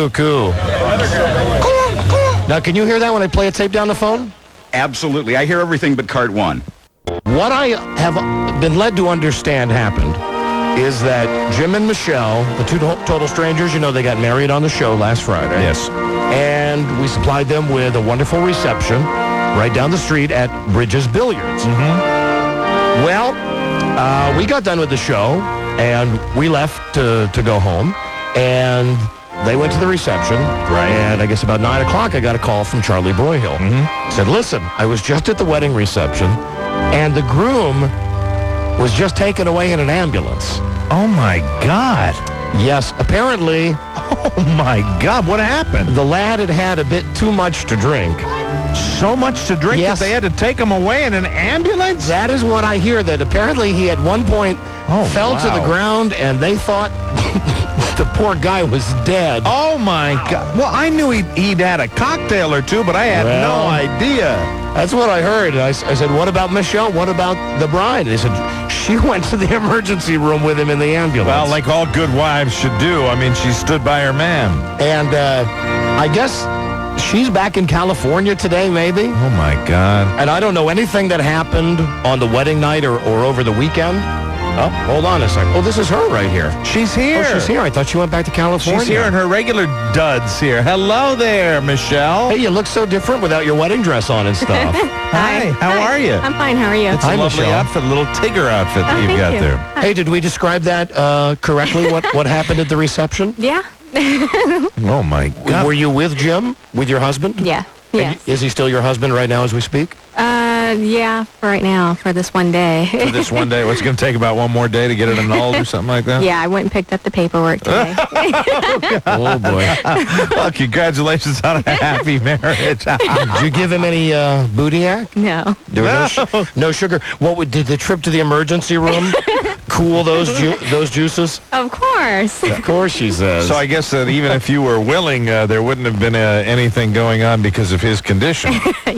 Cool. Now, can you hear that when I play a tape down the phone? Absolutely. I hear everything but card one. What I have been led to understand happened is that Jim and Michelle, the two total strangers, they got married on the show last Friday. Yes. And we supplied them with a wonderful reception right down the street at Bridges Billiards. Mm-hmm. Well, we got done with the show, and we left to go home, and they went to the reception. Right. And I guess about 9 o'clock, I got a call from Charlie Broyhill. Mm-hmm. Said, listen, I was just at the wedding reception, and the groom was just taken away in an ambulance. Oh, my God. Yes, apparently... Oh, my God. What happened? The lad had had a bit too much to drink. So much to drink Yes. that they had to take him away in an ambulance? That is what I hear, that apparently he at one point fell to the ground, and they thought the poor guy was dead. Oh, my God. Well, I knew he'd had a cocktail or two, but I had no idea. That's what I heard. I said, what about Michelle? What about the bride? They said, she went to the emergency room with him in the ambulance. Well, like all good wives should do. I mean, she stood by her man. And I guess she's back in California today, maybe. Oh, my God. And I don't know anything that happened on the wedding night or over the weekend. Oh, hold on a second. Oh, this is her right here. She's here. Oh, she's here. I thought she went back to California. She's here in her regular duds here. Hello there, Michelle. Hey, you look so different without your wedding dress on and stuff. Hi. How are you? I'm fine. How are you? It's Hi, a lovely Michelle. outfit, a little Tigger outfit that you've thank got you. there. Hey, did we describe that correctly, what happened at the reception? Yeah. Oh, my God. Were you with Jim, with your husband? Yeah. And Yes. is he still your husband right now as we speak? Yeah, for right now, for this one day. For this one day, what's going to take about one more day to get it annulled or something like that? Yeah, I went and picked up the paperwork today. Oh, boy. Well, congratulations on a happy marriage. Did you give him any Bootiac? No. There was no sugar. Did the trip to the emergency room cool those juices? Of course. Of course, she says. So I guess that even if you were willing, there wouldn't have been anything going on because of his condition.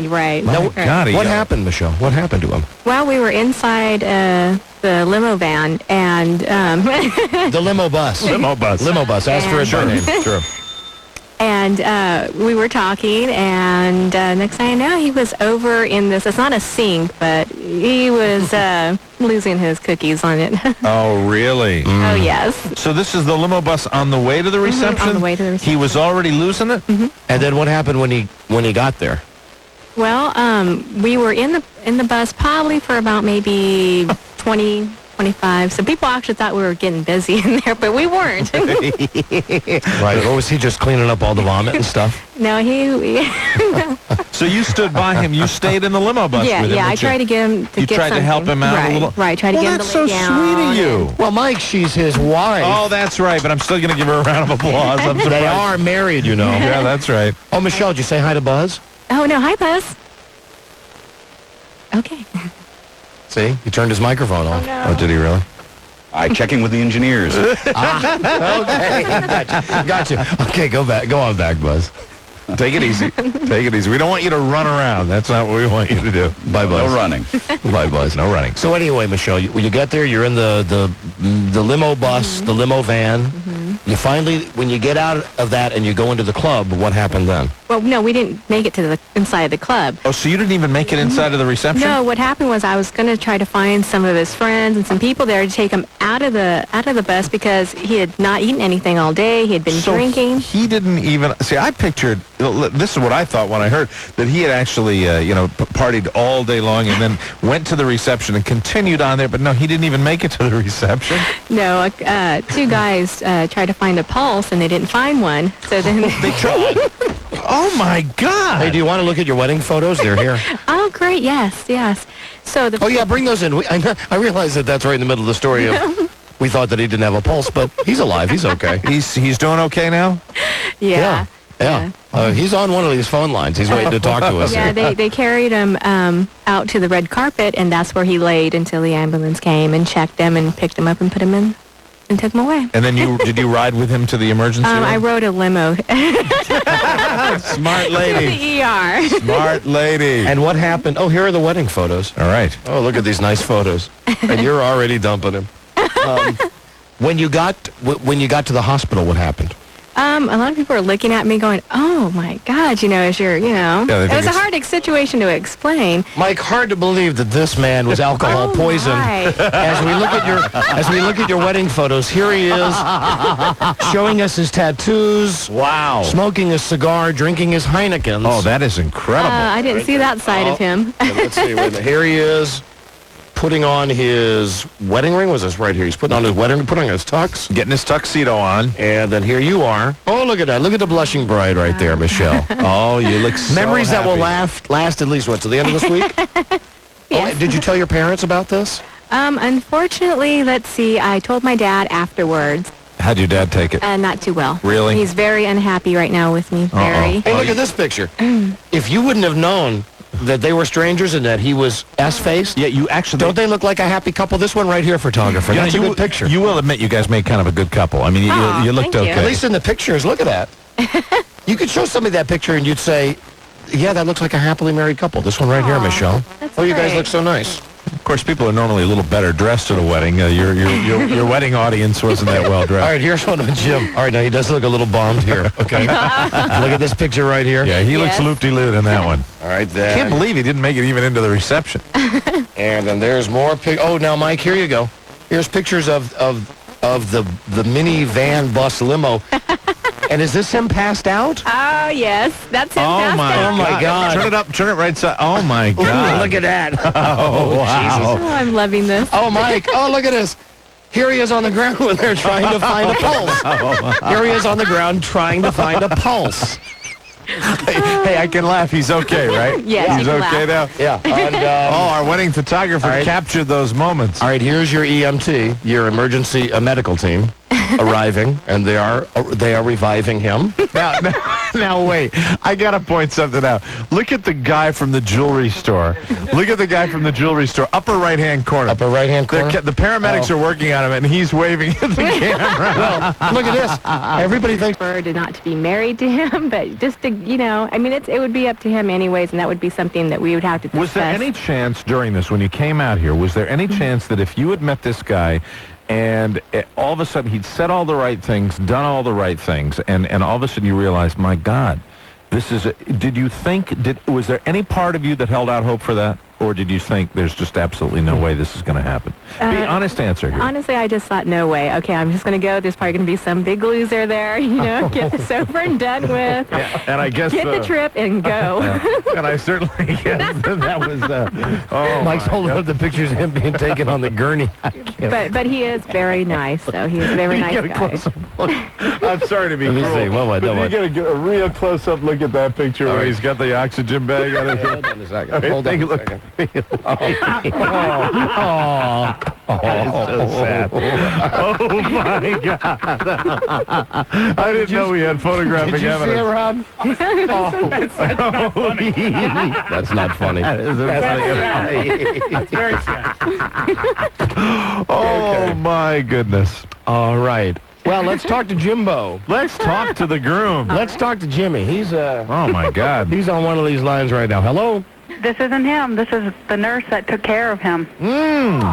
Right. Now, God, what happened, Michelle? What happened to him? Well, we were inside the limo van, and The limo bus. Limo bus. Limo bus. Ask for a name. Sure. and we were talking, and next thing I know, he was over in this. It's not a sink, but he was losing his cookies on it. Oh, really? Oh yes. So this is the limo bus on the way to the reception? on the way to the reception. He was already losing it? And then what happened when he got there? Well, we were in the bus probably for about maybe 20, 25. So people actually thought we were getting busy in there, but we weren't. Right. Or was he just cleaning up all the vomit and stuff? No, he So you stood by him. You stayed in the limo bus yeah, with him. yeah. I didn't you? tried to get him to You get tried to something. help him out right, a little? Right, tried to Well, get him that's to lay so down. sweet of you. Well, Mike, she's his wife. Oh, that's right, but I'm still going to give her a round of applause. I'm surprised. They are married, you know. Yeah, that's right. Oh, Michelle, did you say hi to Buzz? Oh, no. Hi, Buzz. Okay. See, he turned his microphone off. Oh, did he really? Checking with the engineers. Okay, gotcha. Okay, go on back, Buzz. Take it easy. Take it easy. We don't want you to run around. That's not what we want you to do. Bye, Buzz. No running. Bye, Buzz. No running. So anyway, Michelle, when you get there, you're in the limo bus, the limo van. You finally, when you get out of that and you go into the club, what happened then? Well, no, we didn't make it to the inside the club. Oh, so you didn't even make it inside of the reception? No, what happened was I was going to try to find some of his friends and some people there to take him out of the bus because he had not eaten anything all day. He had been So drinking. he didn't even... See, I pictured... This is what I thought when I heard that he had actually, partied all day long and then went to the reception and continued on there. But no, he didn't even make it to the reception. No, two guys tried to find a pulse and they didn't find one. So then They tried. Oh, my God. Hey, do you want to look at your wedding photos? They're here. Oh, great! Yes. So the Oh, yeah, bring those in. I realize that's right in the middle of the story. We thought that he didn't have a pulse, but he's alive. He's okay. He's doing okay now? yeah. He's on one of these phone lines. He's waiting to talk to us. Yeah, they carried him out to the red carpet, and that's where he laid until the ambulance came and checked him and picked him up and put him in and took him away. And then did you ride with him to the emergency room? I rode a limo. Smart lady. The ER. Smart lady. And what happened? Oh, here are the wedding photos. All right. Oh, look at these nice photos. And you're already dumping him. When you got to the hospital, what happened? A lot of people are looking at me going, oh, my God, as you're, they it think was a it's- hard situation to explain. Mike, hard to believe that this man was alcohol Oh, poisoned. my. As we look at your wedding photos, here he is showing us his tattoos. Wow. Smoking a cigar, drinking his Heinekens. Oh, that is incredible. I didn't see that side of him. Let's see. Wait a minute. Here he is putting on his wedding ring. Was this right here? He's putting on his wedding ring, putting on his tux. Getting his tuxedo on. And then here you are. Oh, look at that. Look at the blushing bride right there, Michelle. Oh, you look so Memories that will happy. last at least, what, to the end of this week? Yes. Oh, did you tell your parents about this? Unfortunately, let's see, I told my dad afterwards, How'd your dad take it? not too well. Really? He's very unhappy right now with me. Very. Hey, look at this picture. If you wouldn't have known that they were strangers and that he was S-faced, Yeah, you actually... don't they look like a happy couple? This one right here, photographer. That's a good picture. You will admit you guys made kind of a good couple. I mean, Aw, you looked thank you. okay. At least in the pictures, look at that. You could show somebody that picture and you'd say, yeah, that looks like a happily married couple. This one right here, Aw, Michelle. that's Oh, you guys great. look so nice. Of course, people are normally a little better dressed at a wedding. Your wedding audience wasn't that well All dressed. right, here's one of Jim. All right, now he does look a little bummed here. Okay. Look at this picture right here. Yeah, he looks Yes. loop-de-loot in that one. All right, Can't then. believe he didn't make it even into the reception. And then there's more Oh, now, Mike, here you go. Here's pictures of the minivan bus limo. And is this him passed out? Oh, yes. That's him. Oh my God. Turn it up, turn it right side. Oh my God. Look at that. Oh, wow. Oh, I'm loving this. Oh, Mike. Oh, look at this. Here he is on the ground when they're trying to find a pulse. Here he is on the ground trying to find a pulse. Hey, I can laugh. He's okay, right? Yes, He's you can okay laugh. now? Yeah. And, Oh, our wedding photographer All right. captured those moments. all right, here's your EMT, your emergency medical team arriving, and they are reviving him. Now, wait. I got to point something out. Look at the guy from the jewelry store. Look at the guy from the jewelry store. Upper right-hand corner. Upper right-hand corner? The paramedics are working on him, and he's waving at the camera. Well, look at this. Everybody thinks Prefer not to be married to him, but just to, I mean, it would be up to him anyways, and that would be something that we would have to discuss. Was there any chance during this, when you came out here, was there any chance that if you had met this guy and all of a sudden he'd said all the right things, done all the right things, and all of a sudden you realized, my God, this is was there any part of you that held out hope for that? Or did you think there's just absolutely no way this is going to happen? Be an honest answer here. Honestly, I just thought, no way. Okay, I'm just going to go. There's probably going to be some big loser there, get this over and done with. And I guess Get the trip and go. and I certainly guess that was Mike's holding up the pictures of him being taken on the gurney. But he is very nice, though. He is a very nice Get a guy. close-up look. I'm sorry to be Let me cruel, see. What? but you get a real close-up look at that picture where right. he's got the oxygen bag on his head. Hold on a second. Okay, Hold on take a a look. second. So sad. Oh my God! I didn't know we had photographic Did you see it, evidence. Rob? That's not funny. That's very sad. Oh my goodness! All right. Well, let's talk to Jimbo. Let's talk to the groom. Let's talk to Jimmy. He's Oh my God! he's on one of these lines right now. Hello? This isn't him. This is the nurse that took care of him.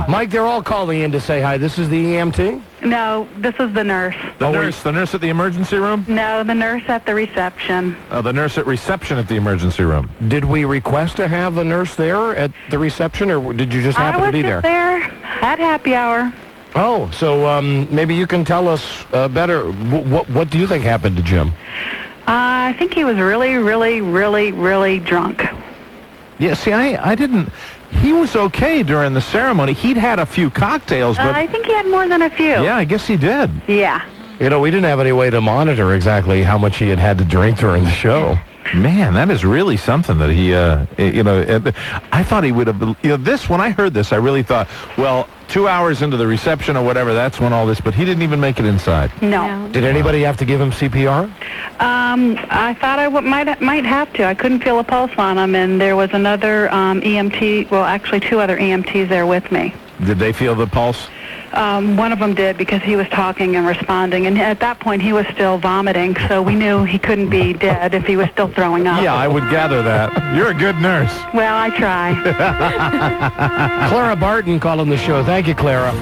Mike, they're all calling in to say hi. This is the EMT? No, this is the nurse. The nurse at the emergency room. No, the nurse at the reception. The nurse at reception at the emergency room. Did we request to have a nurse there at the reception, or did you just I happen was to be just there? there at happy hour. Oh, so maybe you can tell us better. What do you think happened to Jim? I think he was really, really, really, really drunk. Yeah, see, I didn't... He was okay during the ceremony. He'd had a few cocktails, but... I think he had more than a few. yeah, I guess he did. Yeah. We didn't have any way to monitor exactly how much he had to drink during the show. Man, that is really something that he, I thought he would have... this, when I heard this, I really thought, well, 2 hours into the reception or whatever, that's when all this... But he didn't even make it inside. No. Did anybody have to give him CPR? I thought I might have to. I couldn't feel a pulse on him, and there was another EMT, well, actually 2 other EMTs there with me. Did they feel the pulse? One of them did because he was talking and responding, and at that point he was still vomiting, so we knew he couldn't be dead if he was still throwing up. Yeah, I would gather that. You're a good nurse. Well, I try. Clara Barton calling the show. Thank you, Clara.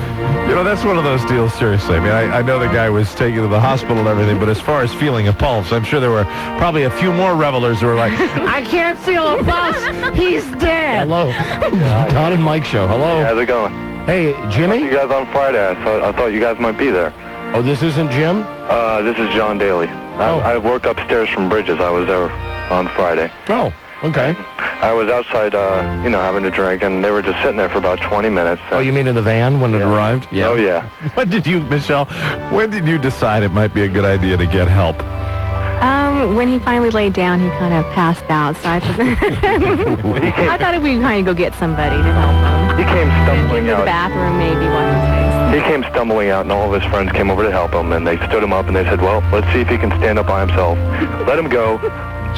You know, that's one of those deals, seriously. I mean, I know the guy was taken to the hospital and everything, but as far as feeling a pulse, I'm sure there were probably a few more revelers who were like, I can't feel a pulse. He's dead. Hello. Don and Mike show. Hello. How's it going? Hey, Jimmy? You guys on Friday. I thought you guys might be there. Oh, this isn't Jim? This is John Daly. I work upstairs from Bridges. I was there on Friday. Oh, okay. I was outside, having a drink, and they were just sitting there for about 20 minutes. Oh, you mean in the van when it arrived? Yeah. Oh, yeah. when did you decide it might be a good idea to get help? When he finally laid down, he kind of passed out. So I thought we'd kind of go get somebody to help him. He came stumbling Into the out. bathroom, maybe wash his face. He came stumbling out, and all of his friends came over to help him, and they stood him up, and they said, well, let's see if he can stand up by himself. Let him go.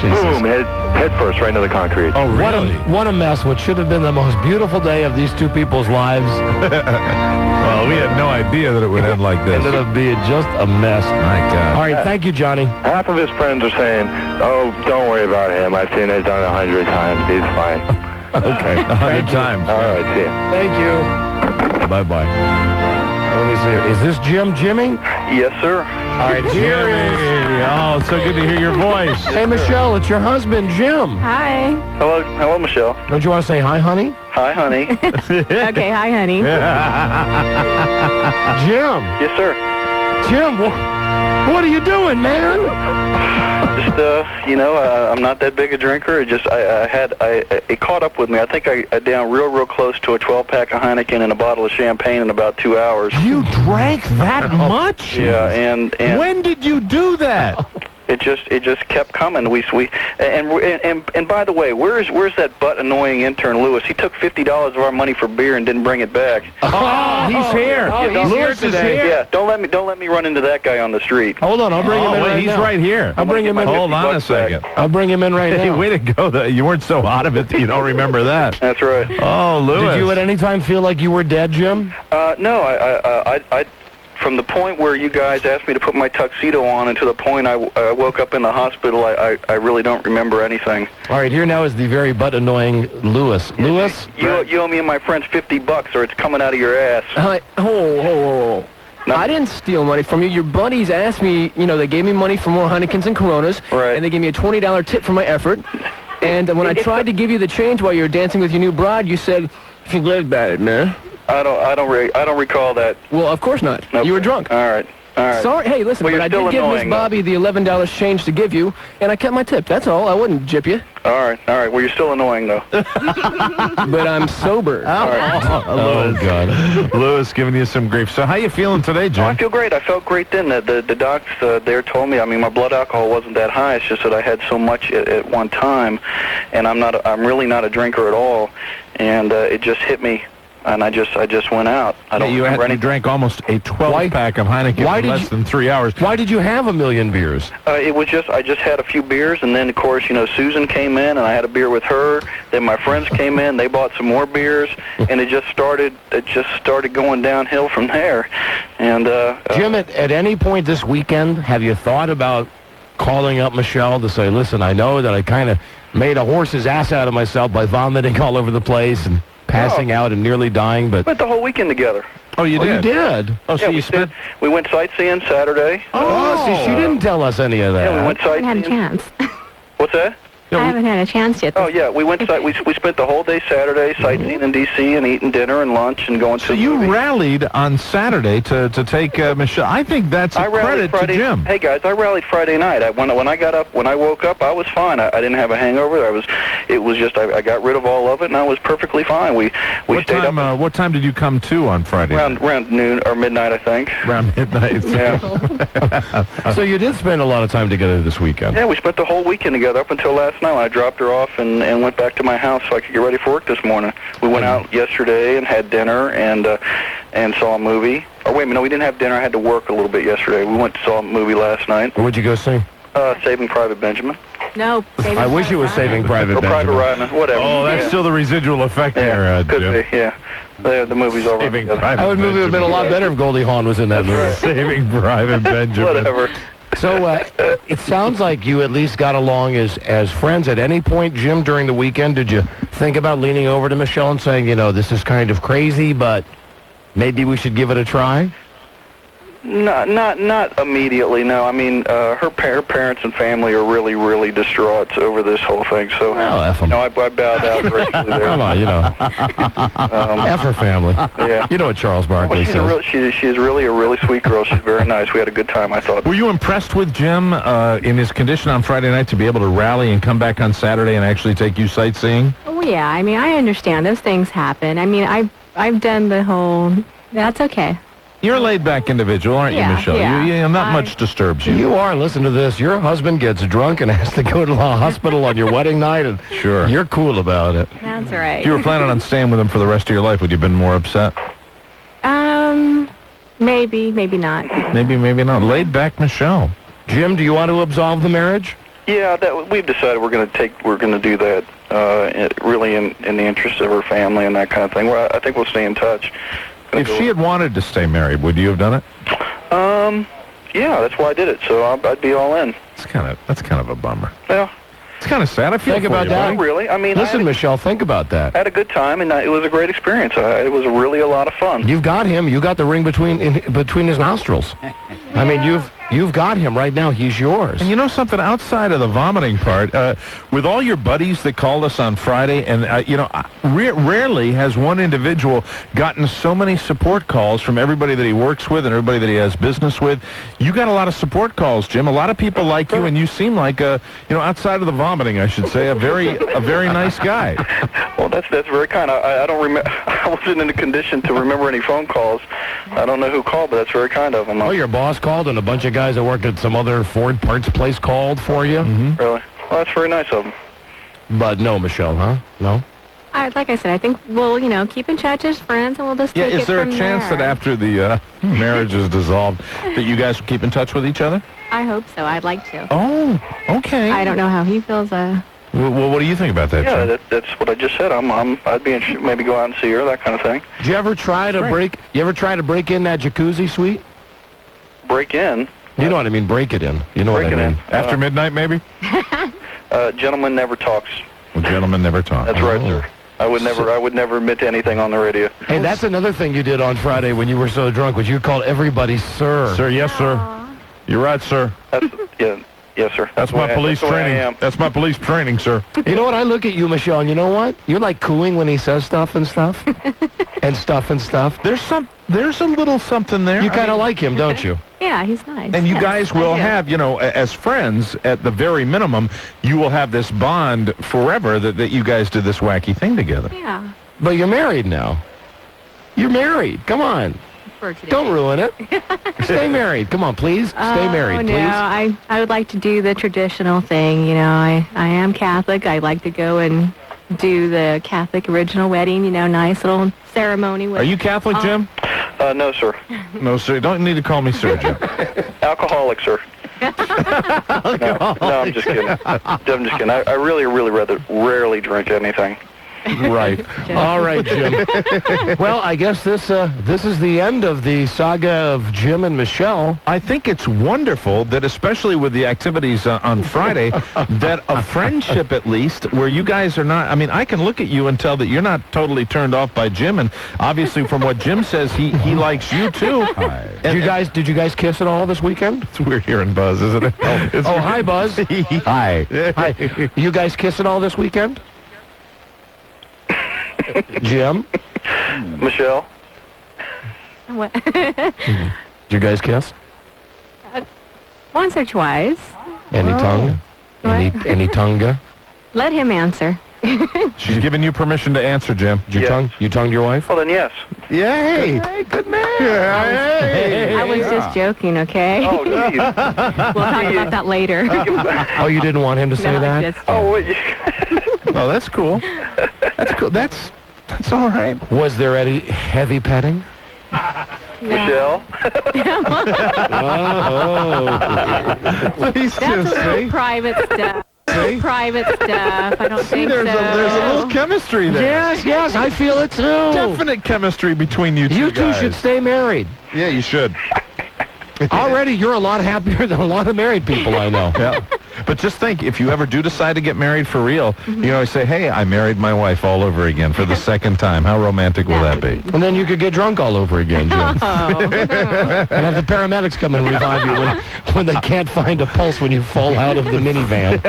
Boom, head first, right into the concrete. Oh, really? What a mess. What should have been the most beautiful day of these two people's lives Well, we had no idea that it would end like this. ended up being just a mess. My God. All right, thank you, Johnny. Half of his friends are saying, oh, don't worry about him. I've seen it done 100 times. He's fine. Okay, 100 times. All right, see ya. Thank you. Bye-bye. Let me see. Is this Jimmy? Yes, sir. All right, here is... Oh, it's so good to hear your voice. Hey, Michelle, it's your husband, Jim. Hi. Hello, Michelle. Don't you want to say hi, honey? Hi, honey. Okay, hi, honey. Jim. Yes, sir. Jim, what are you doing, man? Just, I'm not that big a drinker. It just, it caught up with me. I think I down real close to a 12-pack of Heineken and a bottle of champagne in about 2 hours. You drank that much? Yeah, and When did you do that? it just kept coming. And by the way, where's that butt annoying intern Lewis? He took $50 of our money for beer and didn't bring it back. Oh, he's here. Lewis is here. Yeah, don't let me run into that guy on the street. Hold on, I'll bring him in right he's now. right here. I'll bring him in. Hold on a second. I'll bring him in right Hey, now. way to go. You weren't so out of it that you don't remember that. That's right. Oh, Lewis. Did you at any time feel like you were dead, Jim? No, I from the point where you guys asked me to put my tuxedo on and to the point I woke up in the hospital, I really don't remember anything. All right, here now is the very butt-annoying Lewis. Lewis? You owe me and my friends $50 or it's coming out of your ass. Oh. No. I didn't steal money from you. Your buddies asked me, they gave me money for more Heinekens and Coronas, Right. and they gave me a $20 tip for my effort. And when I tried to give you the change while you were dancing with your new bride, you said, "Forget about it, man." I don't recall that. Well, of course not. Okay. You were drunk. All right. Sorry. Hey, listen, Well, but you're I still did give Miss annoying, though. Bobby the $11 change to give you, and I kept my tip. That's all. I wouldn't jip you. All right. Well, you're still annoying, though. But I'm sober. Oh, God. Lewis giving you some grief. So how you feeling today, I John? feel great. I felt great then. The docs there told me, my blood alcohol wasn't that high. It's just that I had so much at one time, and I'm really not a drinker at all. And it just hit me. And I just went out. I don't remember You anything. drank almost a 12-pack of Heineken in less than 3 hours. Why did you have a million beers? It was I just had a few beers, and then of course Susan came in, and I had a beer with her. Then my friends came in, they bought some more beers, and it just started going downhill from there. And Jim, at any point this weekend, have you thought about calling up Michelle to say, listen, I know that I kind of made a horse's ass out of myself by vomiting all over the place and passing out and nearly dying, but... spent the whole weekend together. Oh, you did? you did? Oh, so Yeah, you spent... we went sightseeing Saturday. Oh, see, she didn't tell us any of that. Yeah, we went I haven't had a sightseeing. chance. What's that? I haven't had a chance yet. Oh yeah, we spent the whole day Saturday sightseeing in D.C. and eating dinner and lunch and going to So the you movie. rallied on Saturday to take Michelle. I think that's a I rallied credit to Friday. Jim. Hey guys, I rallied Friday night. When I woke up, I was fine. I didn't have a hangover. It was just I got rid of all of it and I was perfectly fine. We stayed up What time did you come to on Friday? around noon or midnight, I think. Around midnight. Yeah. So you did spend a lot of time together this weekend. Yeah, we spent the whole weekend together up until last night when I dropped her off and went back to my house so I could get ready for work this morning. We went out yesterday and had dinner and saw a movie. Or wait a minute, we didn't have dinner. I had to work a little bit yesterday. We went to saw a movie last night. What'd you go see? Saving Private Benjamin. No. I wish it was Saving Private Or Private Benjamin. Ryan, whatever. Oh, that's Yeah. still the residual effect Yeah, there, could Jim. be, yeah. The movie's over. Saving Private That movie would have been a lot Benjamin. better if Goldie Hawn was in that movie. Saving Private Benjamin. Whatever. So it sounds like you at least got along as friends. At any point, Jim, during the weekend, did you think about leaning over to Michelle and saying, this is kind of crazy, but maybe we should give it a try? Not immediately. No, I mean her parents and family are really, really distraught over this whole thing. So Well, F 'em. I bowed out gracefully there. Come on, F her family. Yeah. You know what Charles Well, Barkley says. she's really a really sweet girl. She's very nice. We had a good time, I thought. Were you impressed with Jim in his condition on Friday night to be able to rally and come back on Saturday and actually take you sightseeing? Oh, yeah. I mean, I understand. Those things happen. I mean, I've done the whole... That's okay. You're a laid-back individual, aren't you, Yeah, Michelle? yeah. Not much disturbs you. You are. Listen to this. Your husband gets drunk and has to go to the hospital on your wedding night, and Sure. you're cool about it. That's right. If you were planning on staying with him for the rest of your life, would you have been more upset? Maybe, maybe not. Maybe not. Laid-back Michelle. Jim, do you want to absolve the marriage? Yeah, we've decided we're going to do that. Really in the interest of her family and that kind of thing. Well, I think we'll stay in touch. If she had wanted to stay married, would you have done it? Yeah, that's why I did it. So I'd be all in. That's kind of a bummer. Yeah. It's kind of sad. I feel Think for about you, that. buddy. Not really. I mean, Listen, Michelle, think about that. I had a good time, and it was a great experience. It was really a lot of fun. You've got him. You got the ring between his nostrils. I mean, you've got him right now. He's yours. And you know something, outside of the vomiting part, with all your buddies that called us on Friday, and, rarely has one individual gotten so many support calls from everybody that he works with and everybody that he has business with. You got a lot of support calls, Jim. A lot of people like you, and you seem like, outside of the vomiting, I should say, a very nice guy. Well, that's very kind. I don't remember. I wasn't in a condition to remember any phone calls. I don't know who called, but that's very kind of him. Oh, your boss called, and a bunch of guys that work at some other Ford parts place called for you? Mm-hmm. Really? Well, that's very nice of him. But no, Michelle, huh? No? Like I said, I think we'll, keep in touch as friends, and we'll just Yeah, take is it there a from chance there. that after the marriage is dissolved that you guys will keep in touch with each other? I hope so. I'd like to. Oh, okay. I don't know how he feels. Well, what do you think about that, Yeah, Jim? that's what I just said. I'd be interested, maybe go out and see her, that kind of thing. Did you ever try to break in that jacuzzi suite? Break in. You know what I mean, break it in. You know what I Break it mean. in. After midnight, maybe? Gentleman never talks. Well, gentlemen never talk. That's right, sir. I would never admit to anything on the radio. Hey, that's another thing you did on Friday when you were so drunk, was you called everybody sir. Sir, yes, sir. You're right, sir. Yes, sir. That's my police the way I training. am. That's my police training, sir. You know what? I look at you, Michelle, and you know what? You're like cooing when he says stuff and stuff. and stuff. There's a little something there. You kind of like him, don't you? Yeah, he's nice. And you Yes, guys I will do. have, as friends, at the very minimum, you will have this bond forever that you guys did this wacky thing together. Yeah. But you're married now. You're married. Come on. For today. Don't ruin it. Stay married. Come on, please. Stay married, Oh, no, please. I would like to do the traditional thing. I am Catholic. I like to go and do the Catholic original wedding, nice little ceremony. With Are you Catholic, Jim? No, sir. No, sir. You don't need to call me sir, Jim. Alcoholic, sir. No, I'm just kidding. I'm just kidding. I really rarely drink anything. Right. All right, Jim. Well, I guess this is the end of the saga of Jim and Michelle. I think it's wonderful that, especially with the activities on Friday, that a friendship at least, where you guys are not, I can look at you and tell that you're not totally turned off by Jim, and obviously from what Jim says, he likes you too. Did you guys kiss at all this weekend? It's weird hearing Buzz, isn't it? Oh, hi, Buzz. Hi. Hi. You guys kiss at all this weekend? Jim? Michelle? What? Did you guys kiss? Once or twice. Any tongue? Any tongue? Let him answer. She's giving you permission to answer, Jim. Did you Yes. You tongued your wife? Well, then yes. Yay! Hey, good man. I was just joking, okay? Oh, geez. We'll talk about that later. Oh, you didn't want him to say No, that? just- Oh, wait. Oh, that's cool. That's cool. That's all right. Was there any heavy petting? Michelle? Oh. Please That's a little private stuff. private stuff. I don't think There's so. there's a little chemistry there. Yes, I feel it too. Definite chemistry between you two You two guys. should stay married. Yeah, you should. Already, you're a lot happier than a lot of married people I know. Yeah. But just think, if you ever do decide to get married for real, you always say, hey, I married my wife all over again for the second time. How romantic will that be? And then you could get drunk all over again, Jim. And have the paramedics come and revive you when they can't find a pulse when you fall out of the minivan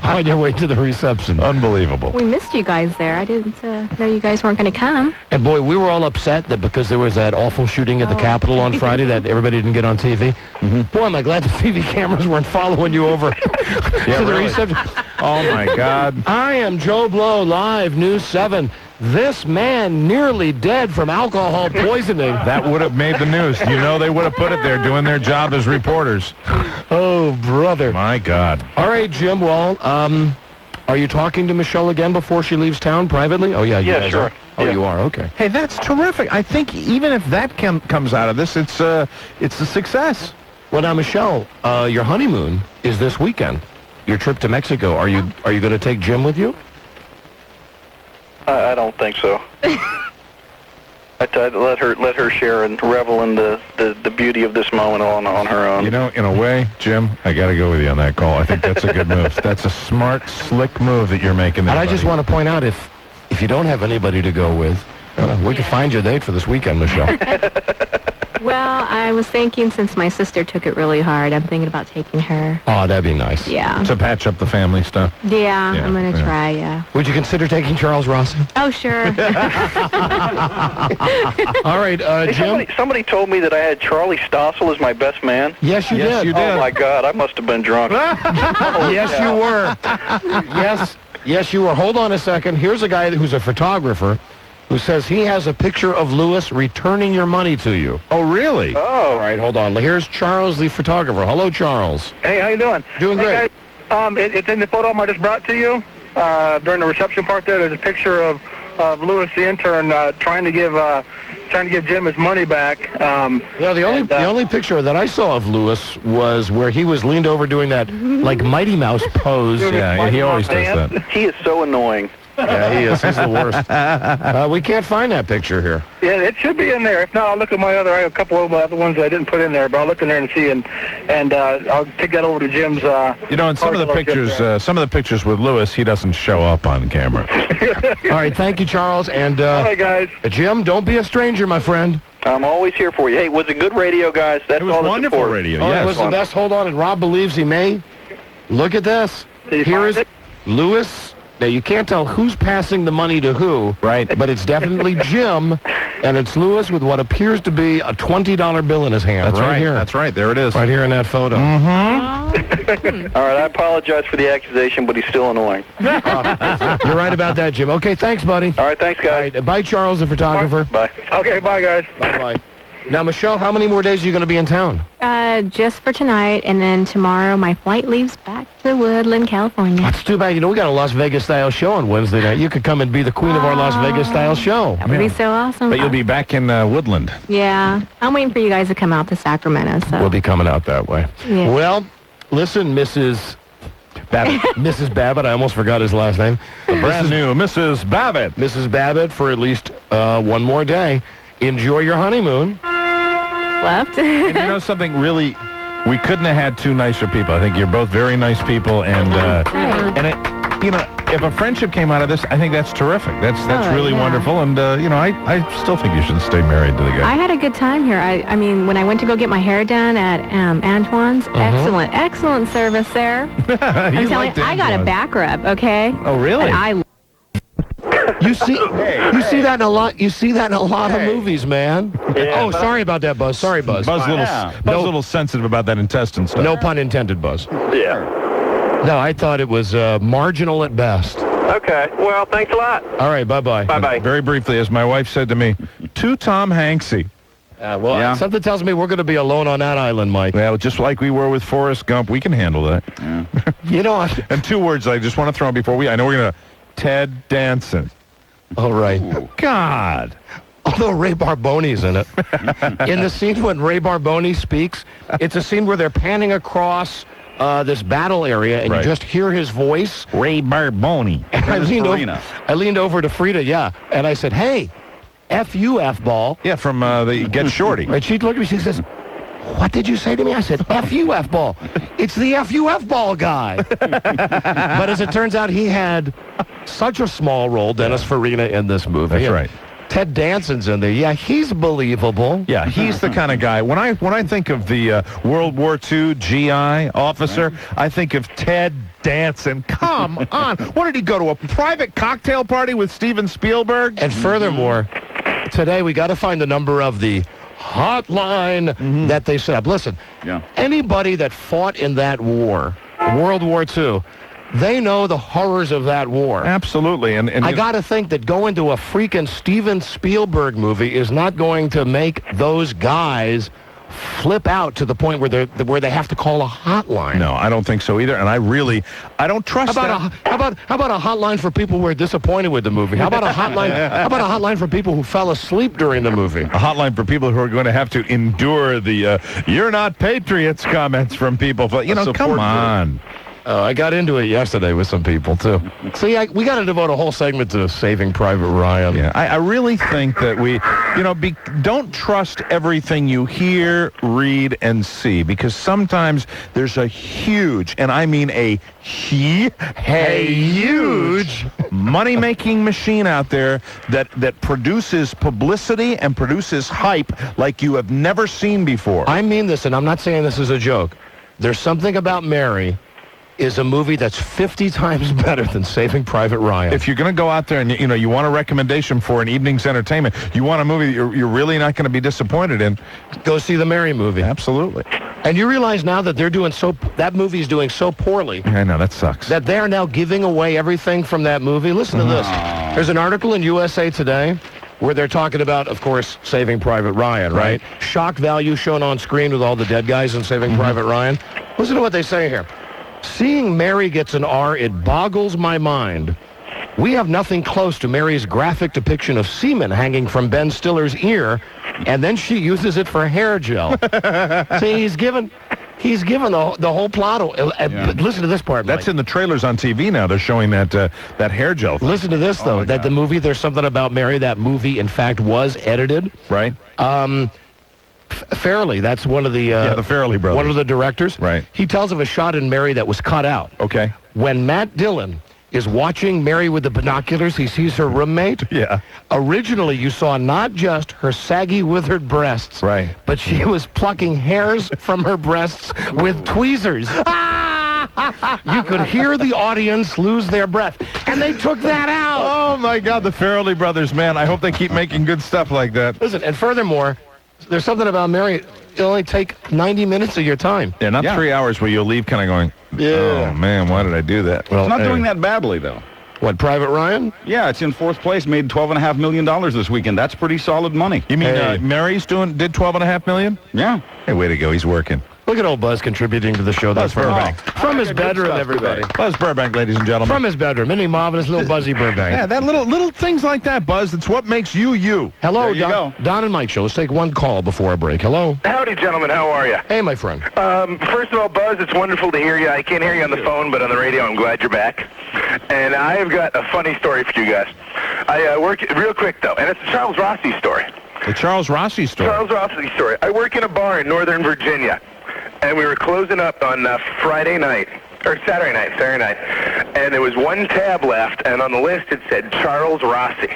on your way to the reception. Unbelievable. We missed you guys there. I didn't know you guys weren't going to come. And boy, we were all upset that because there was that awful shooting at the Capitol on Friday that everybody didn't get on TV. Boy, am I glad the TV cameras weren't following you over to the really. reception. Oh, my God. I am Joe Blow, live, News 7. This man nearly dead from alcohol poisoning. That would have made the news. You know they would have put it there doing their job as reporters. Oh, brother. My God. All right, Jim, well, are you talking to Michelle again before she leaves town privately? Oh, yeah, you guys sure. are. Oh, you are? Okay. Hey, that's terrific. I think even if that comes out of this, it's a success. Well, now, Michelle, your honeymoon is this weekend. Your trip to Mexico. Are you going to take Jim with you? I don't think so. I'd let her share and revel in the beauty of this moment on her own. You know, in a way, Jim, I got to go with you on that call. I think that's a good move. That's a smart, slick move that you're making there, And I just want to point out, if you don't have anybody to go with, we could find you a date for this weekend, Michelle. Well, I was thinking since my sister took it really hard, I'm thinking about taking her. Oh, that'd be nice. Yeah. to patch up the family stuff. Yeah, I'm going to yeah. try, yeah. Would you consider taking Charles Rossi? Oh, sure. All right, Hey, Jim. somebody told me that I had Charlie Stossel as my best man. Yes, you Yes, did. you did. Oh, my God, I must have been drunk. Yes, you were. Yes, you were. Hold on a second. Here's a guy who's a photographer who says he has a picture of Lewis returning your money to you. Oh, really? All right, hold on. Here's Charles, the photographer. Hello, Charles. Hey, how you doing? Doing great. Guys, it's in the photo I just brought to you during the reception part. There's a picture of Lewis, the intern, trying to give Jim his money back. Yeah, the only picture that I saw of Lewis was where he was leaned over doing that like Mighty Mouse pose. Yeah, he always does that. He is so annoying. Yeah, he is. He's the worst. We can't find that picture here. Yeah, it should be in there. If not, I'll look at I have a couple of other ones that I didn't put in there, but I'll look in there and see, and I'll take that over to Jim's. You know, in some of the pictures with Lewis, he doesn't show up on camera. All right, thank you, Charles. And All right, guys. Jim, don't be a stranger, my friend. I'm always here for you. Hey, was it good radio, guys? That's It was all that's wonderful important. radio. Oh, Yes. it was the best. Hold on, and Rob believes he may. Look at this. Did you Here find is it? Lewis. Now, you can't tell who's passing the money to who. Right. But it's definitely Jim, and it's Lewis with what appears to be a $20 bill in his hand. That's right. Here. That's right. There it is. Right here in that photo. All right, I apologize for the accusation, but he's still annoying. You're right about that, Jim. Okay, thanks, buddy. All right, thanks, All guys. right, bye, Charles, the photographer. Bye. Okay, bye, guys. Bye-bye. Now, Michelle, how many more days are you going to be in town? Just for tonight, and then tomorrow my flight leaves back to Woodland, California. That's too bad. You know, we got a Las Vegas-style show on Wednesday night. You could come and be the queen of our Las Vegas-style show. That would be so awesome. But you'll be back in Woodland. Yeah, I'm waiting for you guys to come out to Sacramento. So. We'll be coming out that way. Yeah. Well, listen, Mrs. Babbitt. Mrs. Babbitt, I almost forgot his last name. The brand new Mrs. Babbitt. Mrs. Babbitt, for at least one more day. Enjoy your honeymoon. Left. And you know something really, we couldn't have had two nicer people. I think you're both very nice people, and it, you know, if a friendship came out of this, I think that's terrific. That's really wonderful, and you know, I still think you should stay married to the guy. I had a good time here. I mean, when I went to go get my hair done at Antoine's, excellent service there. I'm telling you, I got a back rub. Okay. Oh, really? And You see that in a lot. You see that in a lot of movies, man. Oh, sorry about that, Buzz. Sorry, Buzz. Buzz a little sensitive about that intestine stuff. No pun intended, Buzz. Yeah. No, I thought it was marginal at best. Okay. Well, thanks a lot. All right, bye-bye. Bye-bye. Very briefly, as my wife said to me, too Tom Hanksy. Something tells me we're going to be alone on that island, Mike. Well, just like we were with Forrest Gump, we can handle that. You know, And two words I just want to throw in before I know we're going to, Ted Danson. all right. God. Although Ray Barboni's in it. In the scene when Ray Barboni speaks, it's a scene where they're panning across this battle area, and Right. you just hear his voice. Ray Barboni. And I leaned over to Frida, and I said, "Hey, F you, F-ball." Yeah, from the Get Shorty. And she looked at me, she says, "What did you say to me?" I said, "F you, F-ball." It's the F-U F-ball guy. But as it turns out, he had such a small role, Dennis Farina, in this movie. That's And right. Ted Danson's in there. Yeah, he's believable. Yeah, he's the kind of guy. When I think of the World War II GI officer, I think of Ted Danson. Come on. What did he go to, a private cocktail party with Steven Spielberg? And furthermore, today we got to find the number of the hotline that they set up. Listen, anybody that fought in that war, World War II, they know the horrors of that war. Absolutely. And I got to think that going to a freaking Steven Spielberg movie is not going to make those guys flip out to the point where they have to call a hotline. No, I don't think so either. And I don't trust How about a hotline for people who are disappointed with the movie? How about a hotline? How about a hotline for people who fell asleep during the movie? A hotline for people who are going to have to endure the "you're not patriots" comments from people. But, come on. I got into it yesterday with some people, too. See, we got to devote a whole segment to Saving Private Ryan. Yeah, I really think that we, don't trust everything you hear, read, and see, because sometimes there's a huge, and I mean a huge money-making machine out there that produces publicity and produces hype like you have never seen before. I mean this, and I'm not saying this is a joke. There's something about Mary is a movie that's 50 times better than Saving Private Ryan. If you're going to go out there and you want a recommendation for an evening's entertainment, you want a movie that you're really not going to be disappointed in, go see the Mary movie. Absolutely. And you realize now that that movie's doing so poorly. I know, that sucks. That they're now giving away everything from that movie. Listen to this. There's an article in USA Today where they're talking about, of course, Saving Private Ryan, right? Shock value shown on screen with all the dead guys in Saving Private Ryan. Listen to what they say here. Seeing Mary gets an R, it boggles my mind. We have nothing close to Mary's graphic depiction of semen hanging from Ben Stiller's ear, and then she uses it for hair gel. See, he's given the whole plot. Listen to this part, That's Mike. in the trailers on TV now. They're showing that hair gel thing. Listen to this, though, that the movie, There's Something About Mary, that movie, in fact, was edited. Right. Farrelly, that's one of the Farrelly brothers. one of the directors. Right. He tells of a shot in Mary that was cut out. Okay. When Matt Dillon is watching Mary with the binoculars, he sees her roommate. Yeah. Originally, you saw not just her saggy, withered breasts, Right. but she was plucking hairs from her breasts with tweezers. You could hear the audience lose their breath, and they took that out. Oh my God, the Farrelly brothers, man! I hope they keep making good stuff like that. Listen, and furthermore, There's Something About Mary. It'll only take 90 minutes of your time. Yeah, not 3 hours where you'll leave kind of going, oh man, why did I do that? Well, it's not doing that badly, though. What, Private Ryan? Yeah, it's in 4th place, made $12.5 million this weekend. That's pretty solid money. You mean Mary's did $12.5 million? Yeah. Hey, way to go, he's working. Look at old Buzz contributing to the show. That's Burbank. From his bedroom, everybody. Buzz Burbank, ladies and gentlemen. From his bedroom. Isn't he marvelous, little Buzzy Burbank? Yeah, that little things like that, Buzz. It's what makes you you. Hello, There you go. Don and Mike show. Let's take one call before a break. Hello. Howdy, gentlemen. How are you? Hey, my friend. First of all, Buzz, it's wonderful to hear you. I can't hear you on the phone, but on the radio, I'm glad you're back. And I have got a funny story for you guys. I work real quick, though, and it's a Charles Rossi story. The Charles Rossi story. Charles Rossi story. I work in a bar in Northern Virginia, and we were closing up on Saturday night, and there was one tab left, and on the list it said Charles Rossi.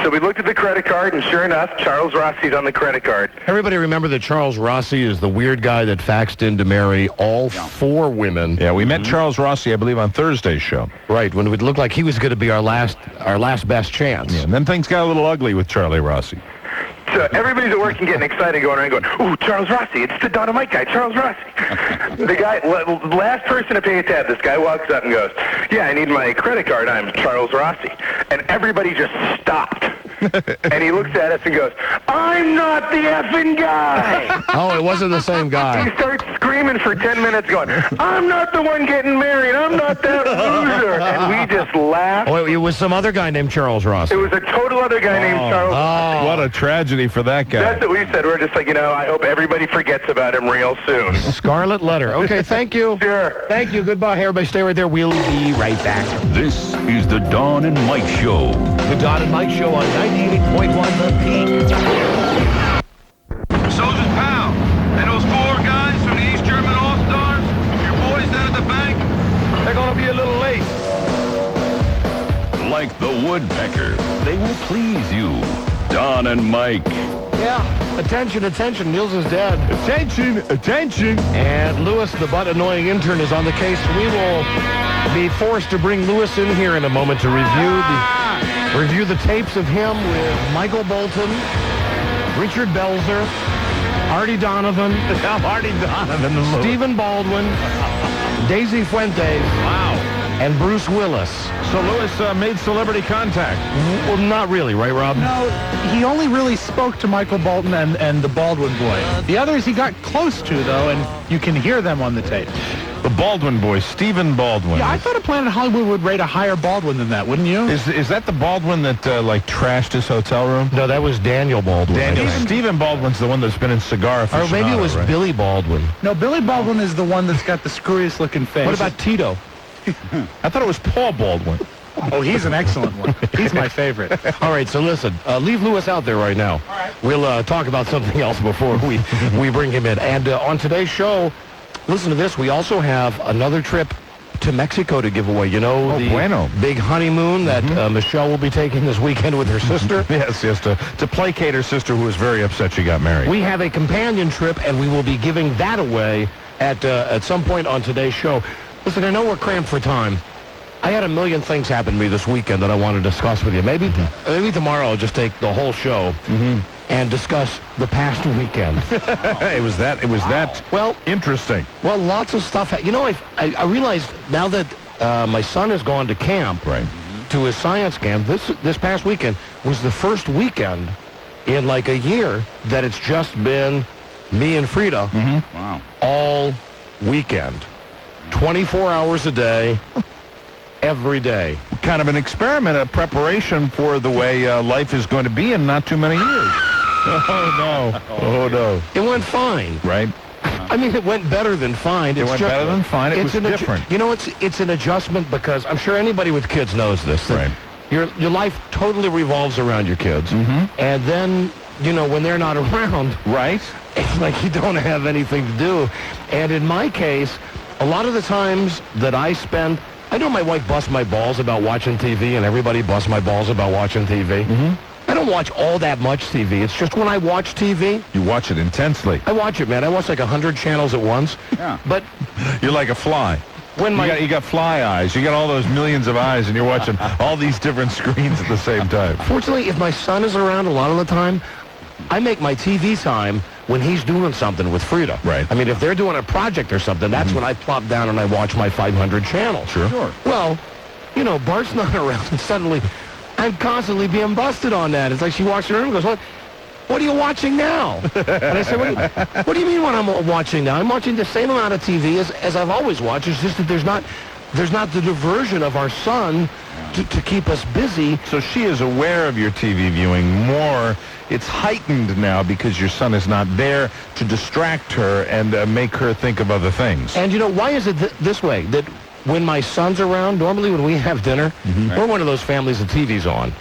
So we looked at the credit card, and sure enough, Charles Rossi's on the credit card. Everybody remember that Charles Rossi is the weird guy that faxed in to marry all 4 women. Yeah, we met Charles Rossi, I believe, on Thursday's show. Right, when it would look like he was going to be our last best chance. Yeah, and then things got a little ugly with Charlie Rossi. So everybody's at work and getting excited, going around going, ooh, Charles Rossi, it's the Dynamite guy, Charles Rossi. The guy, last person to pay a tab, this guy walks up and goes, yeah, I need my credit card, I'm Charles Rossi. And everybody just stopped. And he looks at us and goes, I'm not the effing guy. Oh, it wasn't the same guy. He starts screaming screaming for 10 minutes going, I'm not the one getting married. I'm not that loser. And we just laughed. Oh, it was some other guy named Charles Ross. It was a total other guy named Charles. Oh. What a tragedy for that guy. That's what we said. We're just like, I hope everybody forgets about him real soon. Scarlet letter. Okay, thank you. Sure. Thank you. Goodbye. Everybody stay right there. We'll be right back. This is the Don and Mike Show. The Don and Mike Show on 98.1 The Peak. Soldiers, pal. And those 4 guys from the East German All-Stars, your boys down at the bank, they're going to be a little late. Like the woodpecker, they will please you. Don and Mike. Yeah. Attention, attention. Niels is dead. Attention, attention. And Lewis, the butt annoying intern, is on the case. We will be forced to bring Lewis in here in a moment to review the tapes of him with Michael Bolton, Richard Belzer, Artie Donovan, Stephen Baldwin, Daisy Fuentes, and Bruce Willis. So Lewis made celebrity contact. Well, not really, right, Rob? No, he only really spoke to Michael Bolton and the Baldwin boy. The others he got close to, though, and you can hear them on the tape. The Baldwin boy, Stephen Baldwin. Yeah, I thought a Planet Hollywood would rate a higher Baldwin than that, wouldn't you? Is that the Baldwin that trashed his hotel room? No, that was Daniel Baldwin. Stephen Baldwin's the one that's been in Cigar Aficionado. Or maybe it was Billy Baldwin. No, Billy Baldwin is the one that's got the screwiest looking face. What about Tito? I thought it was Paul Baldwin. Oh, he's an excellent one. He's my favorite. All right, so listen, leave Lewis out there right now. All right. We'll talk about something else before we bring him in. And on today's show, listen to this, we also have another trip to Mexico to give away. You know, the big honeymoon that Michelle will be taking this weekend with her sister? Yes, to placate her sister who was very upset she got married. We have a companion trip, and we will be giving that away at some point on today's show. Listen, I know we're cramped for time. I had a million things happen to me this weekend that I want to discuss with you. Maybe tomorrow I'll just take the whole show and discuss the past weekend. It was that well interesting. Well, lots of stuff. You know, I realized now that my son has gone to camp, to his science camp. This past weekend was the first weekend in like a year that it's just been me and Frida all weekend, 24 hours a day. Every day. Kind of an experiment, a preparation for the way life is going to be in not too many years. Oh, no. It went fine. Right. I mean, it went better than fine. It went better than fine. It was different. You know, it's an adjustment because I'm sure anybody with kids knows this. Right. Your life totally revolves around your kids. And then, you know, when they're not around, it's like you don't have anything to do. And in my case, a lot of the times that I spend... I know my wife busts my balls about watching TV, and everybody busts my balls about watching TV. I don't watch all that much TV. It's just when I watch TV... You watch it intensely. I watch it, man. I watch like 100 channels at once. Yeah. But... You're like a fly. When you got fly eyes. You got all those millions of eyes, and you're watching all these different screens at the same time. Fortunately, if my son is around a lot of the time, I make my TV time when he's doing something with Frida. Right. I mean, if they're doing a project or something, that's when I plop down and I watch my 500 channels. Sure. Well, you know, Bart's not around, and suddenly I'm constantly being busted on that. It's like she walks in the room and goes, what are you watching now? And I said, what do you mean what I'm watching now? I'm watching the same amount of TV as I've always watched. It's just that there's not the diversion of our son to keep us busy. So she is aware of your TV viewing more. It's heightened now because your son is not there to distract her and make her think of other things. And you know, why is it this way? That when my son's around, normally when we have dinner, we're one of those families that TV's on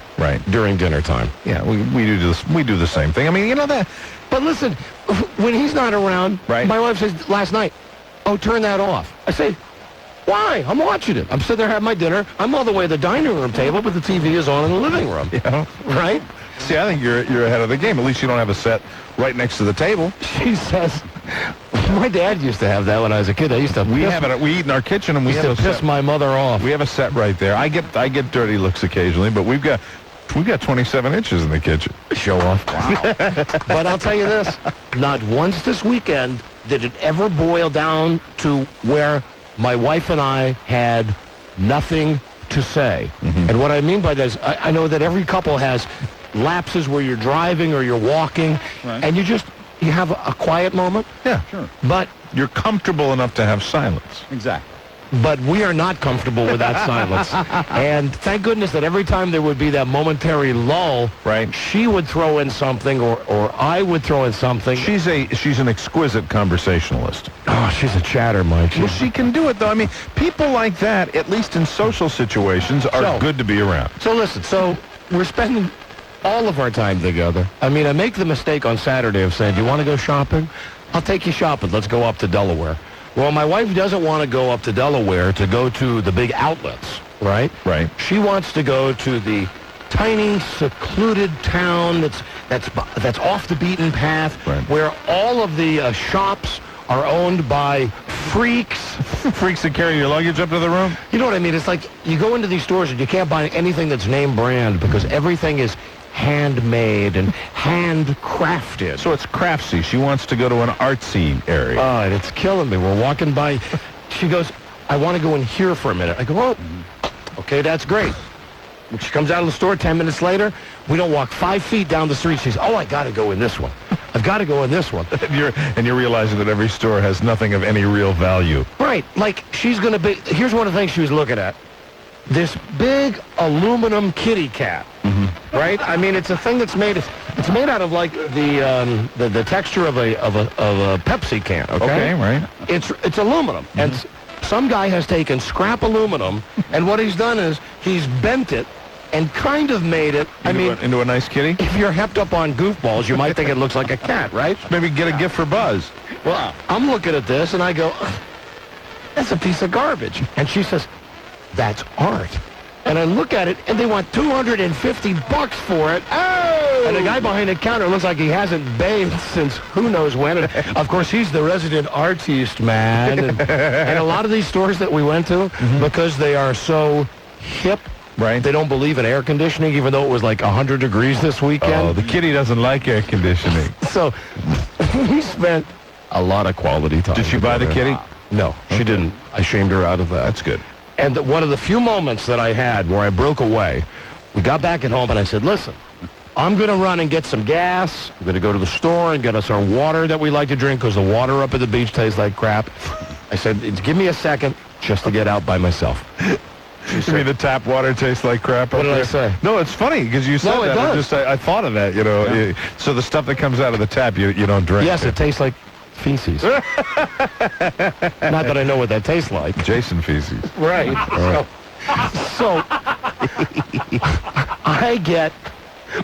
during dinner time. Yeah, we do this. We do the same thing. I mean, you know that. But listen, when he's not around, my wife says last night, "Oh, turn that off." I say, why? I'm watching it. I'm sitting there having my dinner. I'm all the way at the dining room table, but the TV is on in the living room. Yeah. Right? See, I think you're ahead of the game. At least you don't have a set right next to the table. She says, my dad used to have that when I was a kid. I used to. We eat in our kitchen, and we have to piss my mother off. We have a set right there. I get dirty looks occasionally, but we've got 27 inches in the kitchen. Show off. Wow. But I'll tell you this: not once this weekend did it ever boil down to where my wife and I had nothing to say. And what I mean by that is I know that every couple has lapses where you're driving or you're walking, and you have a quiet moment. Yeah, sure. But You're comfortable enough to have silence. Exactly. But we are not comfortable with that silence. And thank goodness that every time there would be that momentary lull, right, she would throw in something or I would throw in something. She's an exquisite conversationalist. Oh, she's a chatter, Mike. Well, she can do it, though. I mean, people like that, at least in social situations, are good to be around. So listen, we're spending all of our time together. I mean, I make the mistake on Saturday of saying, do you want to go shopping? I'll take you shopping. Let's go up to Delaware. Well, my wife doesn't want to go up to Delaware to go to the big outlets, right? Right. She wants to go to the tiny, secluded town that's off the beaten path, where all of the shops are owned by freaks. Freaks that carry your luggage up to the room? You know what I mean? It's like you go into these stores and you can't buy anything that's name brand because everything is handmade and handcrafted. So it's craftsy. She wants to go to an artsy area. Oh, and it's killing me. We're walking by. She goes, I want to go in here for a minute. I go, oh, okay, that's great. When she comes out of the store 10 minutes later, we don't walk 5 feet down the street. She's, oh, I got to go in this one. I've got to go in this one. and you're realizing that every store has nothing of any real value. Right. Like, she's going to be, here's one of the things she was looking at. This big aluminum kitty cat, right? I mean, it's a thing that's made. It's made out of like the texture of a Pepsi can. Okay, right. It's aluminum, and some guy has taken scrap aluminum, and what he's done is he's bent it and kind of made it. Into a nice kitty. If you're hepped up on goofballs, you might think it looks like a cat, right? Maybe get a gift for Buzz. Well, I'm looking at this and I go, that's a piece of garbage, and she says, that's art. And I look at it, and they want $250 for it. Oh! And the guy behind the counter looks like he hasn't bathed since who knows when. And of course, he's the resident artiste, man. And a lot of these stores that we went to, because they are so hip, right? They don't believe in air conditioning, even though it was like 100 degrees this weekend. Oh, the kitty doesn't like air conditioning. So we spent a lot of quality time. Did she buy the kitty? No, she didn't. I shamed her out of that. That's good. And one of the few moments that I had where I broke away, we got back at home and I said, listen, I'm going to run and get some gas. I'm going to go to the store and get us our water that we like to drink because the water up at the beach tastes like crap. I said, give me a second just to get out by myself. You mean the tap water tastes like crap? What did I say? No, it's funny because you said No, it that. does. I thought of that, you know. Yeah. So the stuff that comes out of the tap, you don't drink. Yes, it tastes like feces. Not that I know what that tastes like. Jason feces. Right. So I get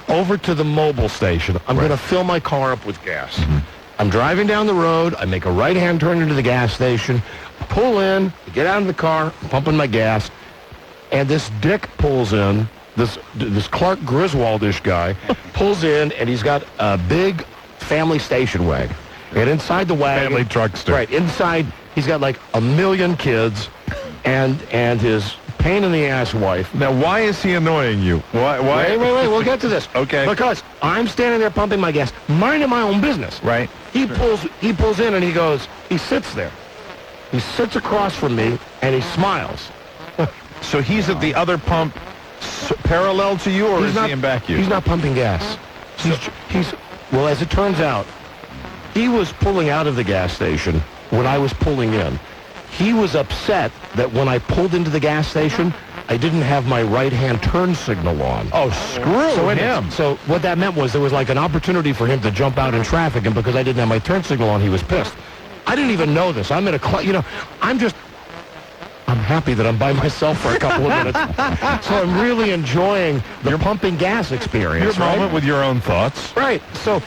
over to the mobile station. I'm going to fill my car up with gas. I'm driving down the road. I make a right-hand turn into the gas station, pull in, get out of the car, I'm pumping my gas, and this dick pulls in, this Clark Griswoldish guy pulls in, and he's got a big family station wagon. And inside the wagon... Family truckster. Right. Inside, he's got like 1 million kids and his pain-in-the-ass wife. Now, why is he annoying you? Why? Wait. We'll get to this. Okay. Because I'm standing there pumping my gas, minding my own business. Right. He pulls in and he sits there. He sits across from me and he smiles. So he's at the other pump parallel to you, or is he in back you? He's not pumping gas. Well, as it turns out, he was pulling out of the gas station when I was pulling in. He was upset that when I pulled into the gas station, I didn't have my right-hand turn signal on. Oh, screw him. So what that meant was there was like an opportunity for him to jump out in traffic, and because I didn't have my turn signal on, he was pissed. I didn't even know this. I'm in a, I'm happy that I'm by myself for a couple of minutes. So I'm really enjoying the pumping gas experience. Your moment with your own thoughts. Right. So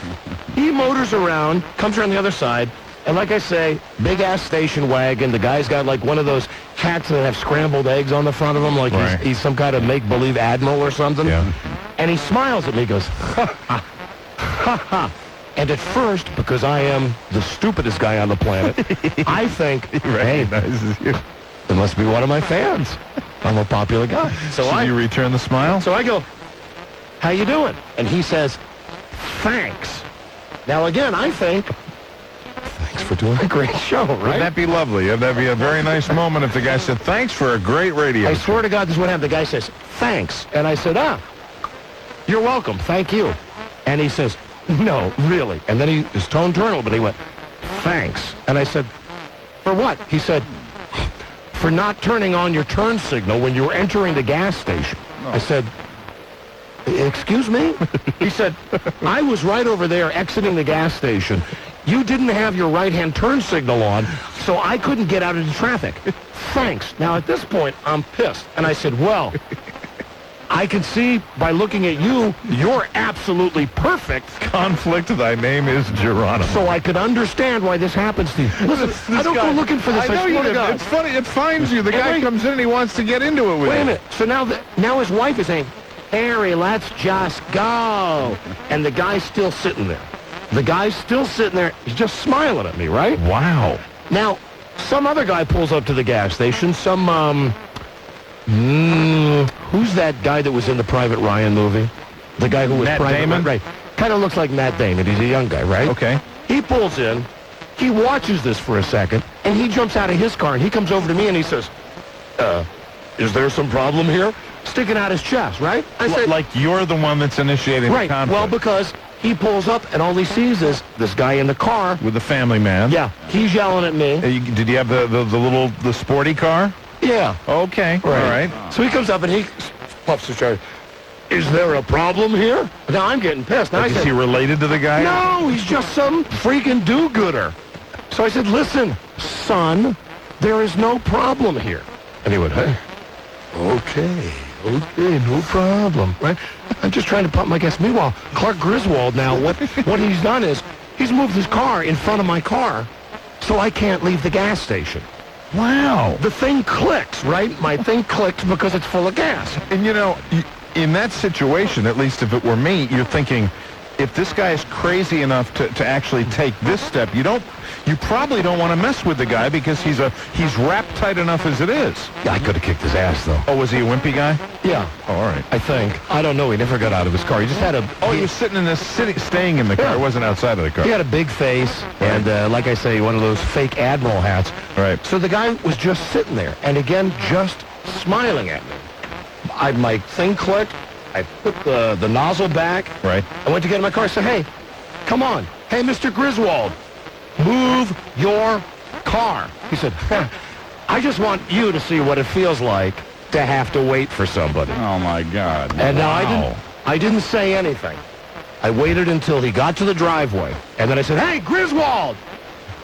he motors around, comes around the other side, and like I say, big-ass station wagon. The guy's got like one of those hats that have scrambled eggs on the front of him, like he's some kind of make-believe admiral or something. Yeah. And he smiles at me, he goes, ha, ha, ha, ha. And at first, because I am the stupidest guy on the planet, I think, hey, it must be one of my fans. I'm a popular guy. So you return the smile? So I go, how you doing? And he says, thanks. Now, again, I think, thanks for doing a great show, right? Wouldn't that be lovely? That'd be a very nice moment if the guy said, thanks for a great radio I show. swear to God, this is what happened. The guy says, thanks. And I said, you're welcome. Thank you. And he says, no, really. And then his tone turned a little bit. He went, thanks. And I said, For what? He said, for not turning on your turn signal when you were entering the gas station. I said, excuse me? He said, I was right over there exiting the gas station. You didn't have your right-hand turn signal on, so I couldn't get out into traffic. Thanks. Now, at this point, I'm pissed. And I said, well, I can see by looking at you, you're absolutely perfect. Conflict, thy name is Geronimo. So I could understand why this happens to you. Listen, I don't go looking for this. I know you swear to did. God. It's funny. It finds you. The guy comes in and he wants to get into it with you. Wait a minute. So now his wife is saying, Harry, let's just go. And the guy's still sitting there. The guy's still sitting there. He's just smiling at me, right? Wow. Now, some other guy pulls up to the gas station. Who's that guy that was in the Private Ryan movie? The guy who was Matt Private Damon? Right. Kind of looks like Matt Damon. He's a young guy, right? Okay. He pulls in. He watches this for a second, and he jumps out of his car, and he comes over to me, and he says, is there some problem here? Sticking out his chest, right? I said, like you're the one that's initiating the right. conflict. Well, because he pulls up, and all he sees is this guy in the car. With the family man. Yeah. He's yelling at me. Did you have the sporty car? Yeah. Okay. Right. All right. So he comes up, and he puffs his chest. Is there a problem here? Now I'm getting pissed. Now Is he related to the guy? No, he's just some freaking do-gooder. So I said, listen, son, there is no problem here. And he went, hey, okay, no problem, right? I'm just trying to pump my gas. Meanwhile, Clark Griswold now, what he's done is he's moved his car in front of my car so I can't leave the gas station. Wow. The thing clicks, right? My thing clicks because it's full of gas. And, you know, in that situation, at least if it were me, you're thinking, if this guy is crazy enough to actually take this step, you probably don't want to mess with the guy because he's wrapped tight enough as it is. Yeah, I could have kicked his ass, though. Oh, was he a wimpy guy? Yeah. Oh, all right. I think. I don't know. He never got out of his car. He just had a... Oh, he was sitting in staying in the car. Yeah. He wasn't outside of the car. He had a big face and, like I say, one of those fake Admiral hats. Right. So the guy was just sitting there and, again, just smiling at me. My thing clicked. I put the nozzle back. Right. I went to get in my car. I said, hey, come on. Hey, Mr. Griswold, move your car. He said, I just want you to see what it feels like to have to wait for somebody. Oh, my God. And now I didn't say anything. I waited until he got to the driveway. And then I said, hey, Griswold,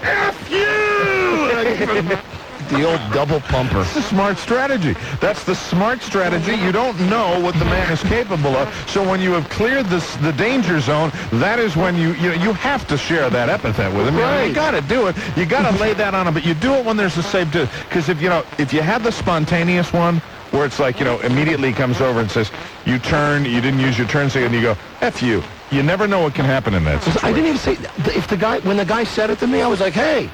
F you! And I gave him the old double pumper. That's the smart strategy. That's the smart strategy. You don't know what the man is capable of. So when you have cleared the danger zone, that is when you have to share that epithet with him. Right. You got to do it. You got to lay that on him. But you do it when there's a safe distance. Because if you have the spontaneous one, where it's like, immediately comes over and says, you didn't use your turn signal, and you go, F you. You never know what can happen in that situation. I didn't even say, when the guy said it to me, I was like, hey,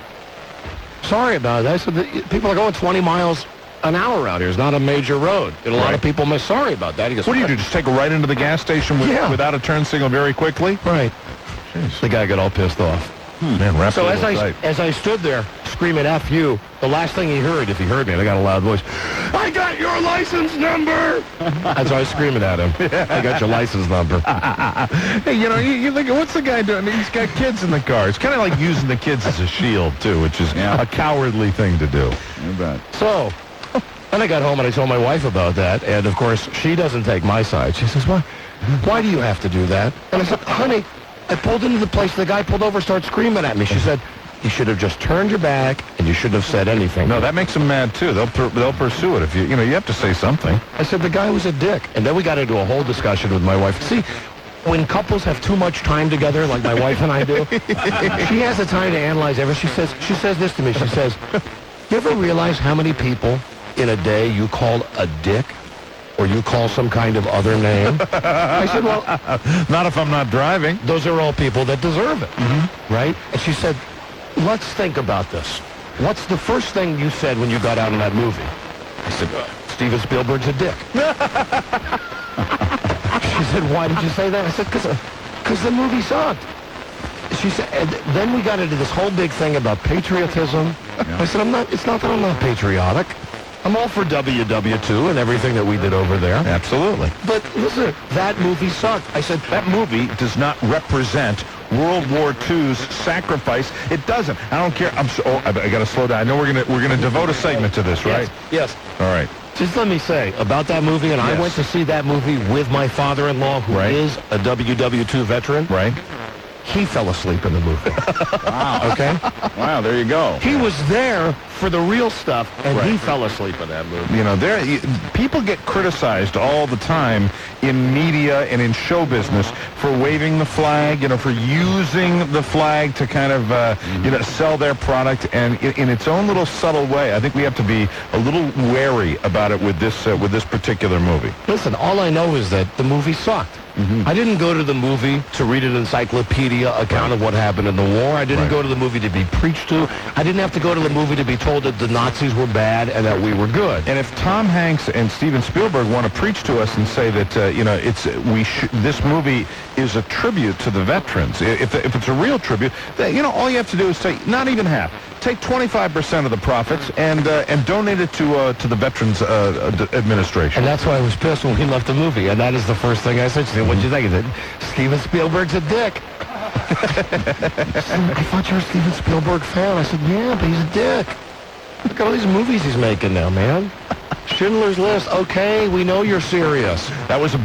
sorry about that. I said, people are going 20 miles an hour out here. It's not a major road. And a lot of people miss. Sorry about that. He goes, what do you do? Just take a right into the gas station without a turn signal very quickly? Right. Jeez. The guy got all pissed off. Man, wrapped so a little tight. as I stood there screaming F you, the last thing he heard, if he heard me, and I got a loud voice, I got your license number! As I was screaming at him, I got your license number. Hey, you think, what's the guy doing? He's got kids in the car. It's kind of like using the kids as a shield, too, which is a cowardly thing to do. You bet. So, then I got home and I told my wife about that, and of course, she doesn't take my side. She says, why do you have to do that? And I said, honey, I pulled into the place, the guy pulled over, started screaming at me. She said, you should have just turned your back, and you shouldn't have said anything. No, that makes them mad, too. They'll pursue it. If you have to say something. I said, the guy was a dick. And then we got into a whole discussion with my wife. See, when couples have too much time together, like my wife and I do, she has the time to analyze everything. She says this to me. She says, you ever realize how many people in a day you call a dick? Or you call some kind of other name? I said, well... Not if I'm not driving. Those are all people that deserve it, right? And she said, let's think about this. What's the first thing you said when you got out of that movie? I said, Steven Spielberg's a dick. She said, why did you say that? I said, because the movie sucked. She said, and then we got into this whole big thing about patriotism. Yeah. I said, it's not that I'm not patriotic. I'm all for WW2 and everything that we did over there. Absolutely. But listen, that movie sucked. I said, that movie does not represent World War II's sacrifice. It doesn't. I don't care. I got to slow down. I know we're gonna devote a segment to this, right? Yes. All right. Just let me say about that movie, and I went to see that movie with my father-in-law, who is a WW2 veteran. Right. He fell asleep in the movie. Wow. Okay? Wow, there you go. He was there for the real stuff, and he fell asleep in that movie. You know, people get criticized all the time in media and in show business for waving the flag, you know, for using the flag to kind of, you know, sell their product, and in its own little subtle way. I think we have to be a little wary about it with this particular movie. Listen, all I know is that the movie sucked. I didn't go to the movie to read an encyclopedia account of what happened in the war. I didn't go to the movie to be preached to. I didn't have to go to the movie to be told that the Nazis were bad and that we were good. And if Tom Hanks and Steven Spielberg want to preach to us and say that you know, this movie is a tribute to the veterans, if it's a real tribute, you know, all you have to do is say not even half. Take 25% of the profits and donate it to the Veterans Administration. And that's why I was pissed when we left the movie. And that is the first thing I said. She said, "What'd you think?" I said, "Steven Spielberg's a dick." I thought you were a Steven Spielberg fan. I said, "Yeah, but he's a dick. Look at all these movies he's making now, man." Schindler's List. Okay, we know you're serious. That was a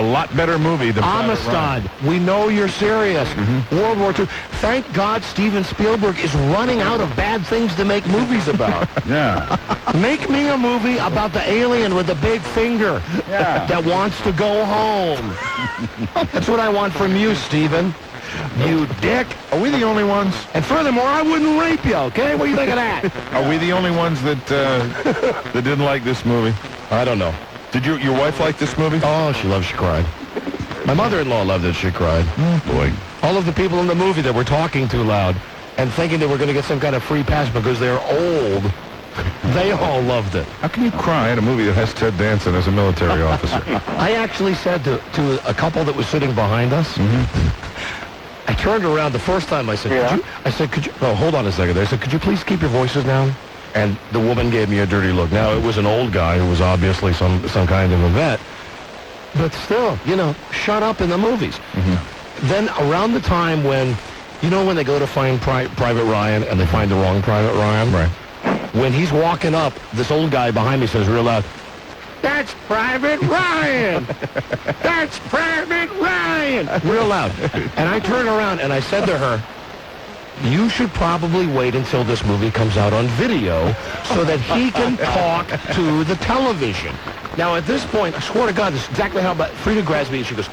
lot better movie than Amistad. We know you're serious. World War II. Thank God Steven Spielberg is running out of bad things to make movies about. Yeah. Make me a movie about the alien with the big finger that wants to go home. That's what I want from you, Steven. You dick. Are we the only ones? And furthermore, I wouldn't rape you, okay? What do you think of that? Are we the only ones that that didn't like this movie? I don't know. Did your wife like this movie? Oh, she loved She Cried. My mother-in-law loved it. She cried. Oh, boy. All of the people in the movie that were talking too loud and thinking they were going to get some kind of free pass because they're old, they all loved it. How can you cry at a movie that has Ted Danson as a military officer? I actually said to a couple that was sitting behind us, I turned around the first time. I said, could you, oh, hold on a second there. I said, could you please keep your voices down? And the woman gave me a dirty look. Now, it was an old guy who was obviously some kind of a vet. But still, you know, shut up in the movies. Then around the time when, you know, when they go to find Private Ryan and they find the wrong Private Ryan? Right. When he's walking up, this old guy behind me says real loud, "That's Private Ryan! That's Private Ryan!" Real loud. And I turned around and I said to her, "You should probably wait until this movie comes out on video so that he can talk to the television." Now, at this point, I swear to God, this is exactly how Frida grabs me and she goes,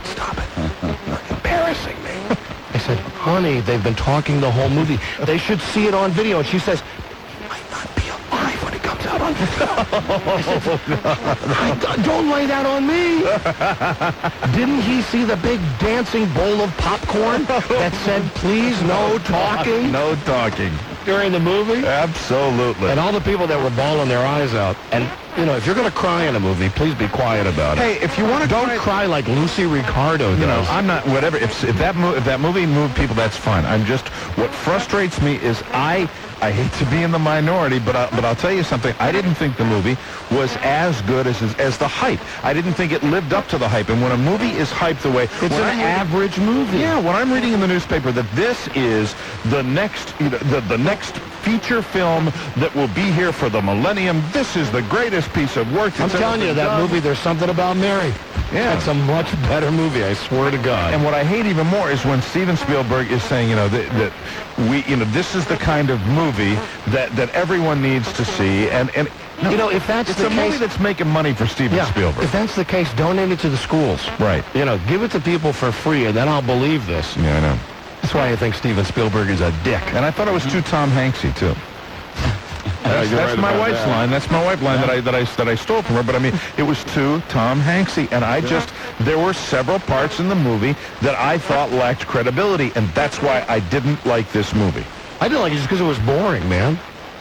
Stop it. You're embarrassing me. I said, "Honey, they've been talking the whole movie. They should see it on video." And she says, "He might not be alive when it comes out on video." I said, "Don't lay that on me." Didn't he see the big dancing bowl of popcorn that said, "Please, no talking"? No talking. During the movie? Absolutely. And all the people that were bawling their eyes out. And, you know, if you're going to cry in a movie, please be quiet about it. Hey, if you want to Don't cry like Lucy Ricardo does. You know, I'm not, whatever. If that movie moved people, that's fine. I'm just, what frustrates me is I hate to be in the minority, but I'll tell you something. I didn't think the movie was as good as the hype. I didn't think it lived up to the hype. And when a movie is hyped the way... It's an average movie. Yeah, when I'm reading in the newspaper that this is the next, the next feature film that will be here for the millennium, this is the greatest piece of work I'm that's telling ever you, been that done. movie, There's Something About Mary. Yeah. It's a much better movie, I swear to God. And what I hate even more is when Steven Spielberg is saying, you know, that we, you know, this is the kind of movie that everyone needs to see. And no, you know, if that's it's the a case, movie that's making money for Steven Spielberg. If that's the case, donate it to the schools. Right. You know, give it to people for free, and then I'll believe this. Yeah, I know. That's why I think Steven Spielberg is a dick. And I thought it was too Tom Hanksy too. That's my wife's line. That's my wife's line that I stole from her. But I mean, it was too Tom Hanksy, and there were several parts in the movie that I thought lacked credibility, and that's why I didn't like this movie. I didn't like it just because it was boring, man.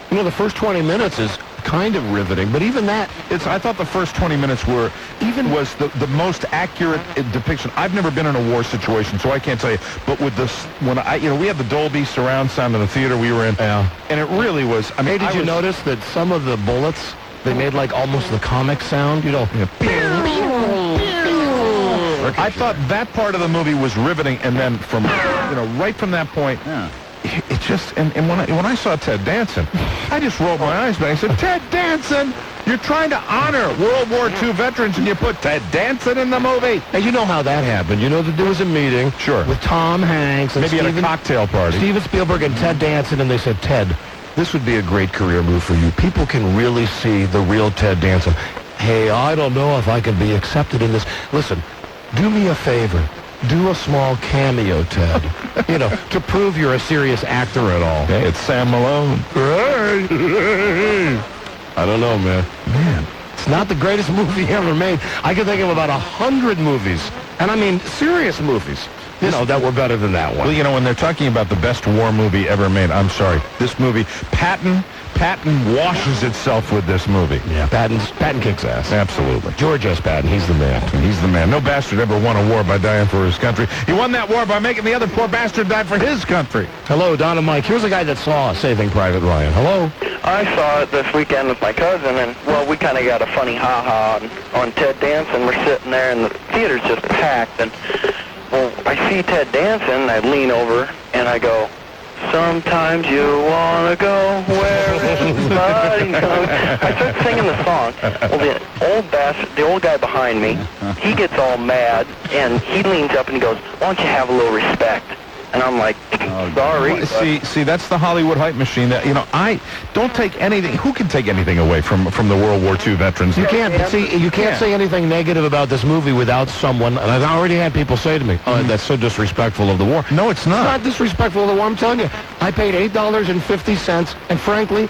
You know, the first 20 minutes is kind of riveting, but even that... I thought the first 20 minutes was the most accurate depiction. I've never been in a war situation, so I can't tell you. But with this, we had the Dolby surround sound in the theater we were in, and it really was... I mean, did you notice that some of the bullets, they made like almost the comic sound, you know? I thought that part of the movie was riveting, and then from, right from that point, it just, and when I saw Ted Danson, I just rolled my eyes back. I said, Ted Danson, you're trying to honor World War II veterans, and you put Ted Danson in the movie. And you know how that happened. You know that there was a meeting with Tom Hanks and maybe at a cocktail party. Steven Spielberg and Ted Danson, and they said, Ted, this would be a great career move for you. People can really see the real Ted Danson. Hey, I don't know if I can be accepted in this. Listen, do me a favor. Do a small cameo, Ted. To prove you're a serious actor at all. Okay, it's Sam Malone. I don't know, man. It's not the greatest movie ever made. I can think of about 100 movies, and I mean serious movies, that were better than that one. Well, when they're talking about the best war movie ever made, I'm sorry, this movie, Patton washes itself with this movie. Yeah, Patton kicks ass. Absolutely. George S. Patton, he's the man. He's the man. No bastard ever won a war by dying for his country. He won that war by making the other poor bastard die for his country. Hello, Don and Mike. Here's a guy that saw Saving Private Ryan. Hello. I saw it this weekend with my cousin, and, we kind of got a funny ha-ha on Ted Danson. We're sitting there, and the theater's just packed, and, I see Ted Danson, and I lean over, and I go, sometimes you want to go where everybody goes. I start singing the song. Well, the old guy behind me, he gets all mad, and he leans up and he goes, why don't you have a little respect? And I'm like, sorry. See, that's the Hollywood hype machine. That I don't take anything. Who can take anything away from the World War II veterans? You can't. But see, you can't say anything negative about this movie without someone. And I've already had people say to me, "Oh, that's so disrespectful of the war." No, it's not. It's not disrespectful of the war. I'm telling you, I paid $8.50, and frankly,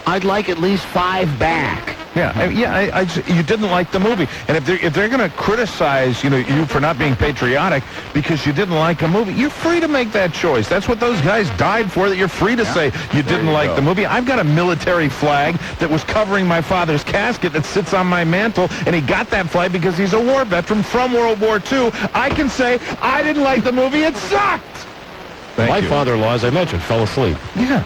I'd like at least $5 back. You didn't like the movie, and if they're going to criticize you for not being patriotic because you didn't like a movie, you're free to make that choice. That's what those guys died for. That you're free to say you didn't like the movie. I've got a military flag that was covering my father's casket that sits on my mantle, and he got that flag because he's a war veteran from World War II. I can say I didn't like the movie. It sucked. My father-in-law, as I mentioned, fell asleep. Yeah.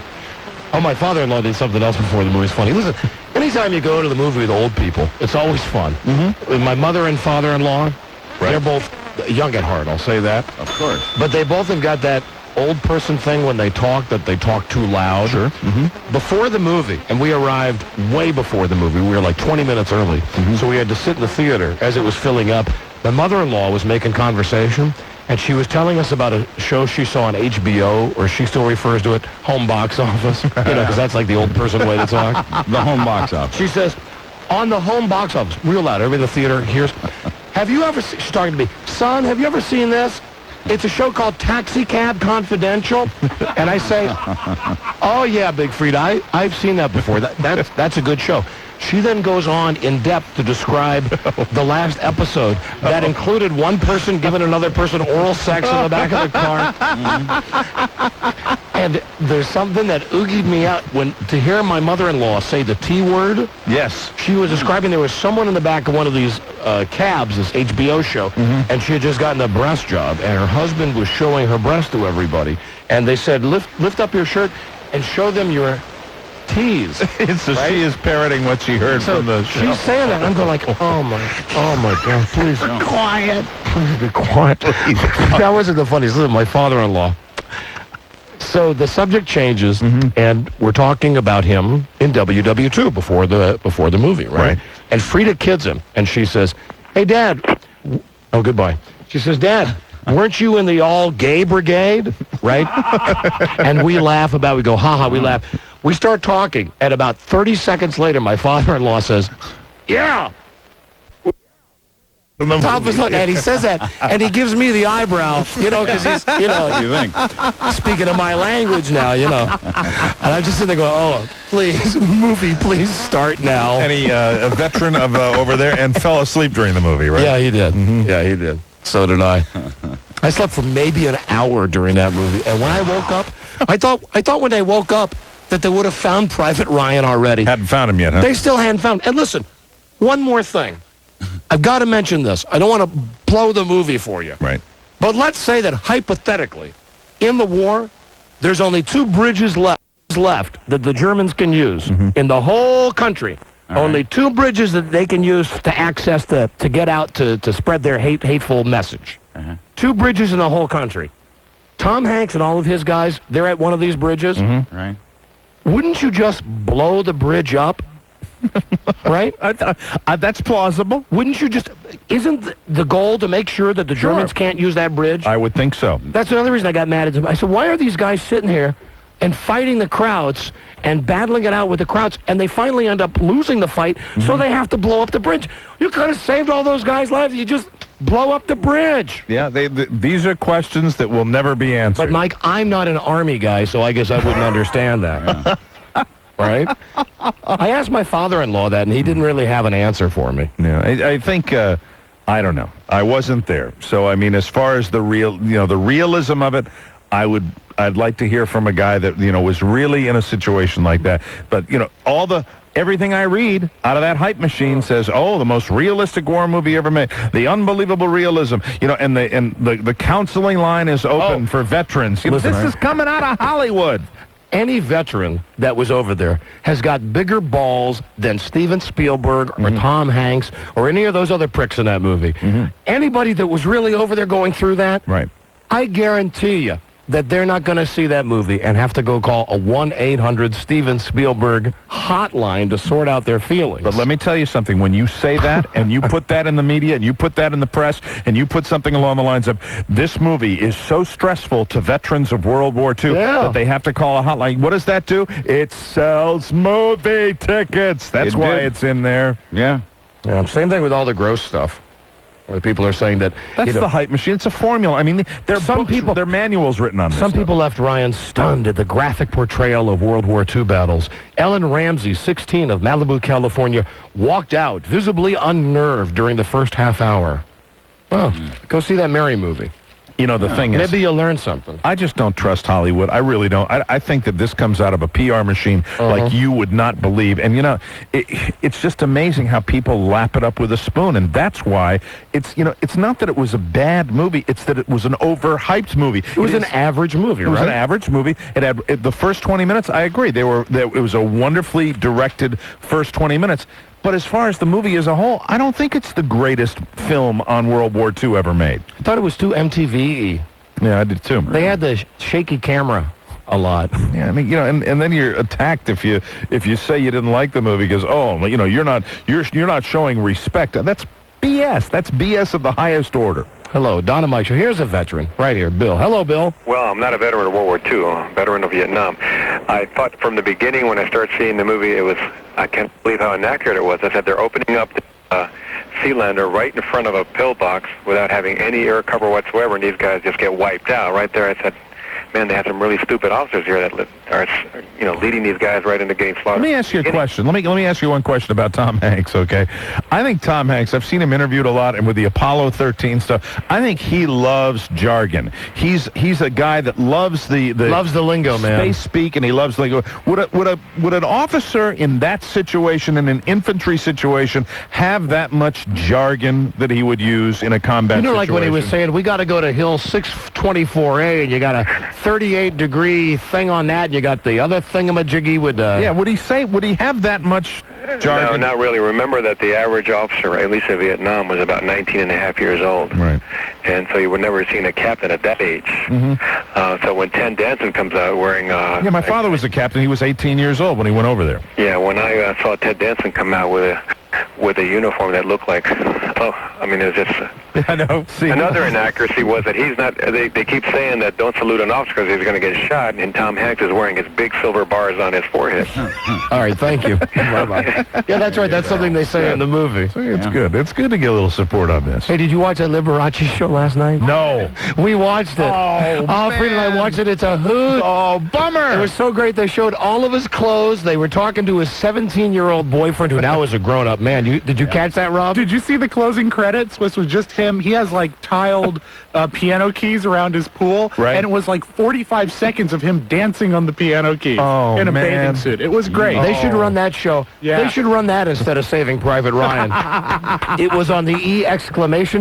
Oh, my father-in-law did something else before the movie's funny. Listen, anytime you go to the movie with old people, it's always fun. Mm-hmm. My mother and father-in-law, they're both young at heart, I'll say that. Of course. But they both have got that old person thing when they talk, that they talk too loud. Sure. Mm-hmm. Before the movie, and we arrived way before the movie, we were like 20 minutes early, so we had to sit in the theater as it was filling up. My mother-in-law was making conversation, and she was telling us about a show she saw on HBO, or she still refers to it, Home Box Office, because that's like the old person way to talk. The Home Box Office. She says, on the Home Box Office, real loud, everybody in the theater hears, have you ever, she's talking to me, son, have you ever seen this? It's a show called Taxi Cab Confidential. And I say, oh, yeah, Big Frida, I've seen that before. That's a good show. She then goes on in depth to describe the last episode that included one person giving another person oral sex in the back of the car. And there's something that oogied me out to hear my mother-in-law say the T word. Yes. She was describing there was someone in the back of one of these cabs, this HBO show, and she had just gotten a breast job, and her husband was showing her breast to everybody. And they said, lift up your shirt and show them your T's. So she is parroting what she heard from the show. She's saying that. I'm going like, oh my God, please be quiet. Please be quiet. That wasn't the funniest. Listen, my father-in-law. So the subject changes, and we're talking about him in WW2 before the movie, right? And Frida kids him, and she says, hey, Dad. Oh, goodbye. She says, Dad, weren't you in the all-gay brigade, right? And we laugh we go, ha-ha, we laugh. We start talking, and about 30 seconds later, my father-in-law says, yeah. And he says that, and he gives me the eyebrow, because he's, You think? speaking of my language now, And I'm just sitting there going, oh, please, movie, please start now. And he, a veteran of over there, and fell asleep during the movie, right? Yeah, he did. Yeah, he did. So did I. I slept for maybe an hour during that movie, and when I woke up, I thought when they woke up that they would have found Private Ryan already. Hadn't found him yet, huh? They still hadn't found him. And listen, one more thing. I've got to mention this. I don't want to blow the movie for you. Right. But let's say that hypothetically, in the war, there's only 2 bridges left that the Germans can use in the whole country. Only 2 bridges that they can use to access to get out to spread their hateful message. 2 bridges in the whole country. Tom Hanks and all of his guys, they're at one of these bridges. Right. Wouldn't you just blow the bridge up? Right? That's plausible. Wouldn't you just... Isn't the goal to make sure that the Germans can't use that bridge? I would think so. That's another reason I got mad at them. I said, why are these guys sitting here and fighting the Krauts and battling it out with the Krauts, and they finally end up losing the fight, so they have to blow up the bridge? You could have saved all those guys' lives. You just blow up the bridge. Yeah, these are questions that will never be answered. But, Mike, I'm not an Army guy, so I guess I wouldn't understand that. Right? I asked my father-in-law that, and he didn't really have an answer for me. Yeah, I think, I don't know. I wasn't there. So, I mean, as far as the realism of it, I'd like to hear from a guy that, was really in a situation like that. But, everything I read out of that hype machine says, the most realistic war movie ever made. The unbelievable realism. And the counseling line is open for veterans. Listen, this is coming out of Hollywood. Any veteran that was over there has got bigger balls than Steven Spielberg or Tom Hanks or any of those other pricks in that movie. Anybody that was really over there going through that, right? I guarantee you that they're not going to see that movie and have to go call a 1-800 Steven Spielberg hotline to sort out their feelings. But let me tell you something. When you say that and you put that in the media and you put that in the press and you put something along the lines of, this movie is so stressful to veterans of World War II that they have to call a hotline. What does that do? It sells movie tickets. That's why it's in there. Yeah. Same thing with all the gross stuff. Where people are saying that... That's the hype machine. It's a formula. I mean, there are manuals written on this. Some people left Ryan stunned at the graphic portrayal of World War II battles. Ellen Ramsey, 16, of Malibu, California, walked out, visibly unnerved during the first half hour. Well, go see that Mary movie. The thing is... Maybe you'll learn something. I just don't trust Hollywood. I really don't. I think that this comes out of a PR machine like you would not believe. And, it's just amazing how people lap it up with a spoon. And that's why it's not that it was a bad movie. It's that it was an overhyped movie. It was an average movie, right? It was an average movie. It had the first 20 minutes, I agree. It was a wonderfully directed first 20 minutes. But as far as the movie as a whole, I don't think it's the greatest film on World War II ever made. I thought it was too MTV-y. Yeah, I did too. They had the shaky camera a lot. Yeah, I mean, and then you're attacked if you say you didn't like the movie because you're not showing respect. That's BS. That's BS of the highest order. Hello, Don and Mike. Here's a veteran right here, Bill. Hello, Bill. Well, I'm not a veteran of World War II. I'm a veteran of Vietnam. I thought from the beginning when I started seeing the movie, I can't believe how inaccurate it was. I said they're opening up the Sealander right in front of a pillbox without having any air cover whatsoever, and these guys just get wiped out. Right there, I said, man, they have some really stupid officers here that are, leading these guys right into getting slaughtered. Let me ask you a question. Let me ask you one question about Tom Hanks, okay? I think Tom Hanks, I've seen him interviewed a lot, and with the Apollo 13 stuff, I think he loves jargon. He's a guy that loves the lingo, man. Space speak, and he loves lingo. Would an officer in that situation, in an infantry situation, have that much jargon that he would use in a combat situation? Like when he was saying, we got to go to Hill 624A, and you got a 38-degree thing on that, and you got the other thingamajiggy with... would he have that much jargon? No, not really. Remember that the average officer, at least in Vietnam, was about 19 and a half years old. Right. And so you would never have seen a captain at that age. So when Ted Danson comes out wearing... my father was a captain. He was 18 years old when he went over there. Yeah, when I saw Ted Danson come out with a uniform that looked like... it was just... I know. See, another inaccuracy was that he's not... They keep saying that don't salute an officer because he's going to get shot, and Tom Hanks is wearing his big silver bars on his forehead. All right, thank you. Bye-bye. Yeah, that's right. That's something they say in the movie. It's good. It's good to get a little support on this. Hey, did you watch that Liberace show last night? No. We watched it. Oh, Frida and I watched it. It's a hoot. Oh, bummer. It was so great. They showed all of his clothes. They were talking to his 17-year-old boyfriend, who now is a grown-up man. Did you catch that, Rob? Did you see the closing credits? Which was just him. He has like tiled piano keys around his pool, Right. and it was like 45 seconds of him dancing on the piano keys in a bathing suit. It was great. They should run that show. Yeah. They should run that instead of Saving Private Ryan. It was on the E!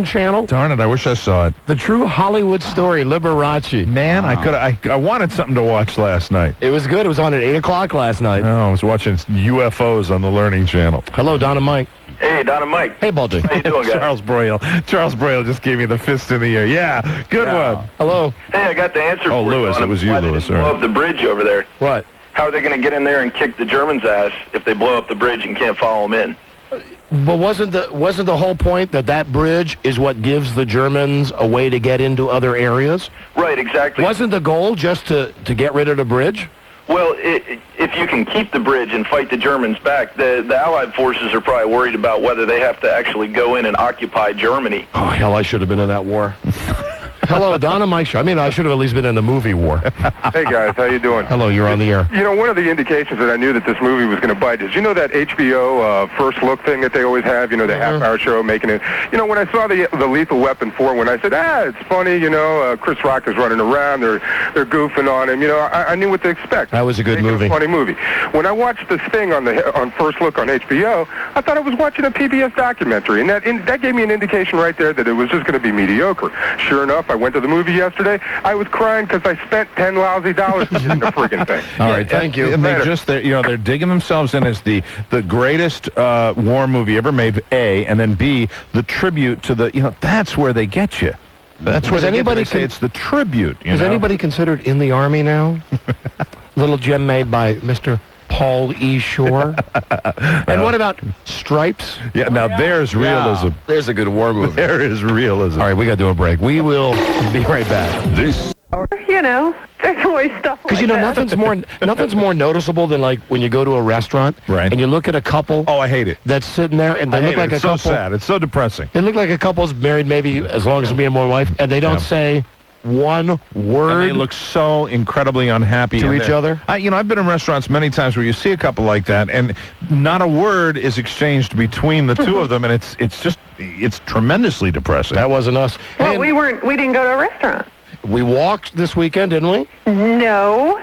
channel. Darn it, I wish I saw it. The true Hollywood story, Liberace. Man, I wanted something to watch last night. It was good. It was on at 8 o'clock last night. No, I was watching UFOs on the Learning Channel. Hello, Don and Mike. Hey, Don and Mike. Hey, Baldy. How you doing, guys? Charles Broyle just gave me the fist in the air. Yeah, good one. Hello. Hey, I got the answer Oh, for you. Lewis, Don. it was you, Why they Lewis, didn't all blow right. up the bridge over there. What? How are they going to get in there and kick the Germans' ass if they blow up the bridge and can't follow them in? But wasn't the whole point that bridge is what gives the Germans a way to get into other areas? Right, exactly. Wasn't the goal just to get rid of the bridge? Well, if you can keep the bridge and fight the Germans back, the Allied forces are probably worried about whether they have to actually go in and occupy Germany. Oh, hell, I should have been in that war. Hello, Don and Mike show. I mean, I should have at least been in the movie war. Hey, guys, how you doing? Hello, you're on the air. You know, one of the indications that I knew that this movie was going to bite is, you know that HBO first look thing that they always have, you know, the half-hour show making it. You know, when I saw the Lethal Weapon 4, when I said, it's funny, you know, Chris Rock is running around, they're goofing on him, you know, I knew what to expect. That was a good movie. A funny movie. When I watched this thing on First Look on HBO, I thought I was watching a PBS documentary, and that gave me an indication right there that it was just going to be mediocre. Sure enough, I went to the movie yesterday. I was crying because I spent $10 lousy to get in the friggin' thing. All right, thank you. And they're digging themselves in as the greatest war movie ever made, A, and then B, the tribute to that's where they get you. That's where they say it's the tribute. Is anybody considered in the Army now? Little gem made by Mr. Paul E. Shore. And what about Stripes? Yeah, now there's realism. There's a good war movie. There is realism. All right, we got to do a break. We will be right back. This You know, there's always stuff like Because, you know, nothing's more noticeable than, like, when you go to a restaurant and you look at a couple. Oh, I hate it. That's sitting there, and they look like a couple. It's so sad. It's so depressing. They look like a couple's married maybe as long as me and my wife, and they don't say one word. And they look so incredibly unhappy to each other. I've been in restaurants many times where you see a couple like that, and not a word is exchanged between the two of them, and it's tremendously depressing. That wasn't us. Well, we didn't go to a restaurant. We walked this weekend, didn't we? No.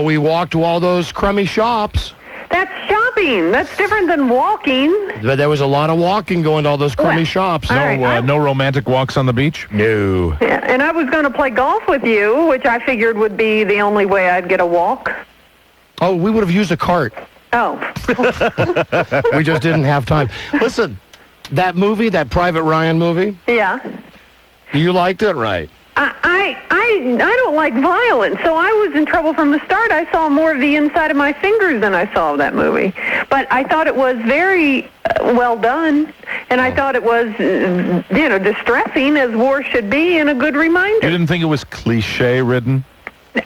We walked to all those crummy shops. That's shopping. That's different than walking. But there was a lot of walking going to all those crummy shops. No romantic walks on the beach? No. Yeah, and I was going to play golf with you, which I figured would be the only way I'd get a walk. Oh, we would have used a cart. Oh. We just didn't have time. Listen, that movie, that Private Ryan movie. Yeah. You liked it, right? I don't like violence, so I was in trouble from the start. I saw more of the inside of my fingers than I saw of that movie. But I thought it was very well done, and I thought it was, distressing, as war should be, and a good reminder. You didn't think it was cliche-ridden?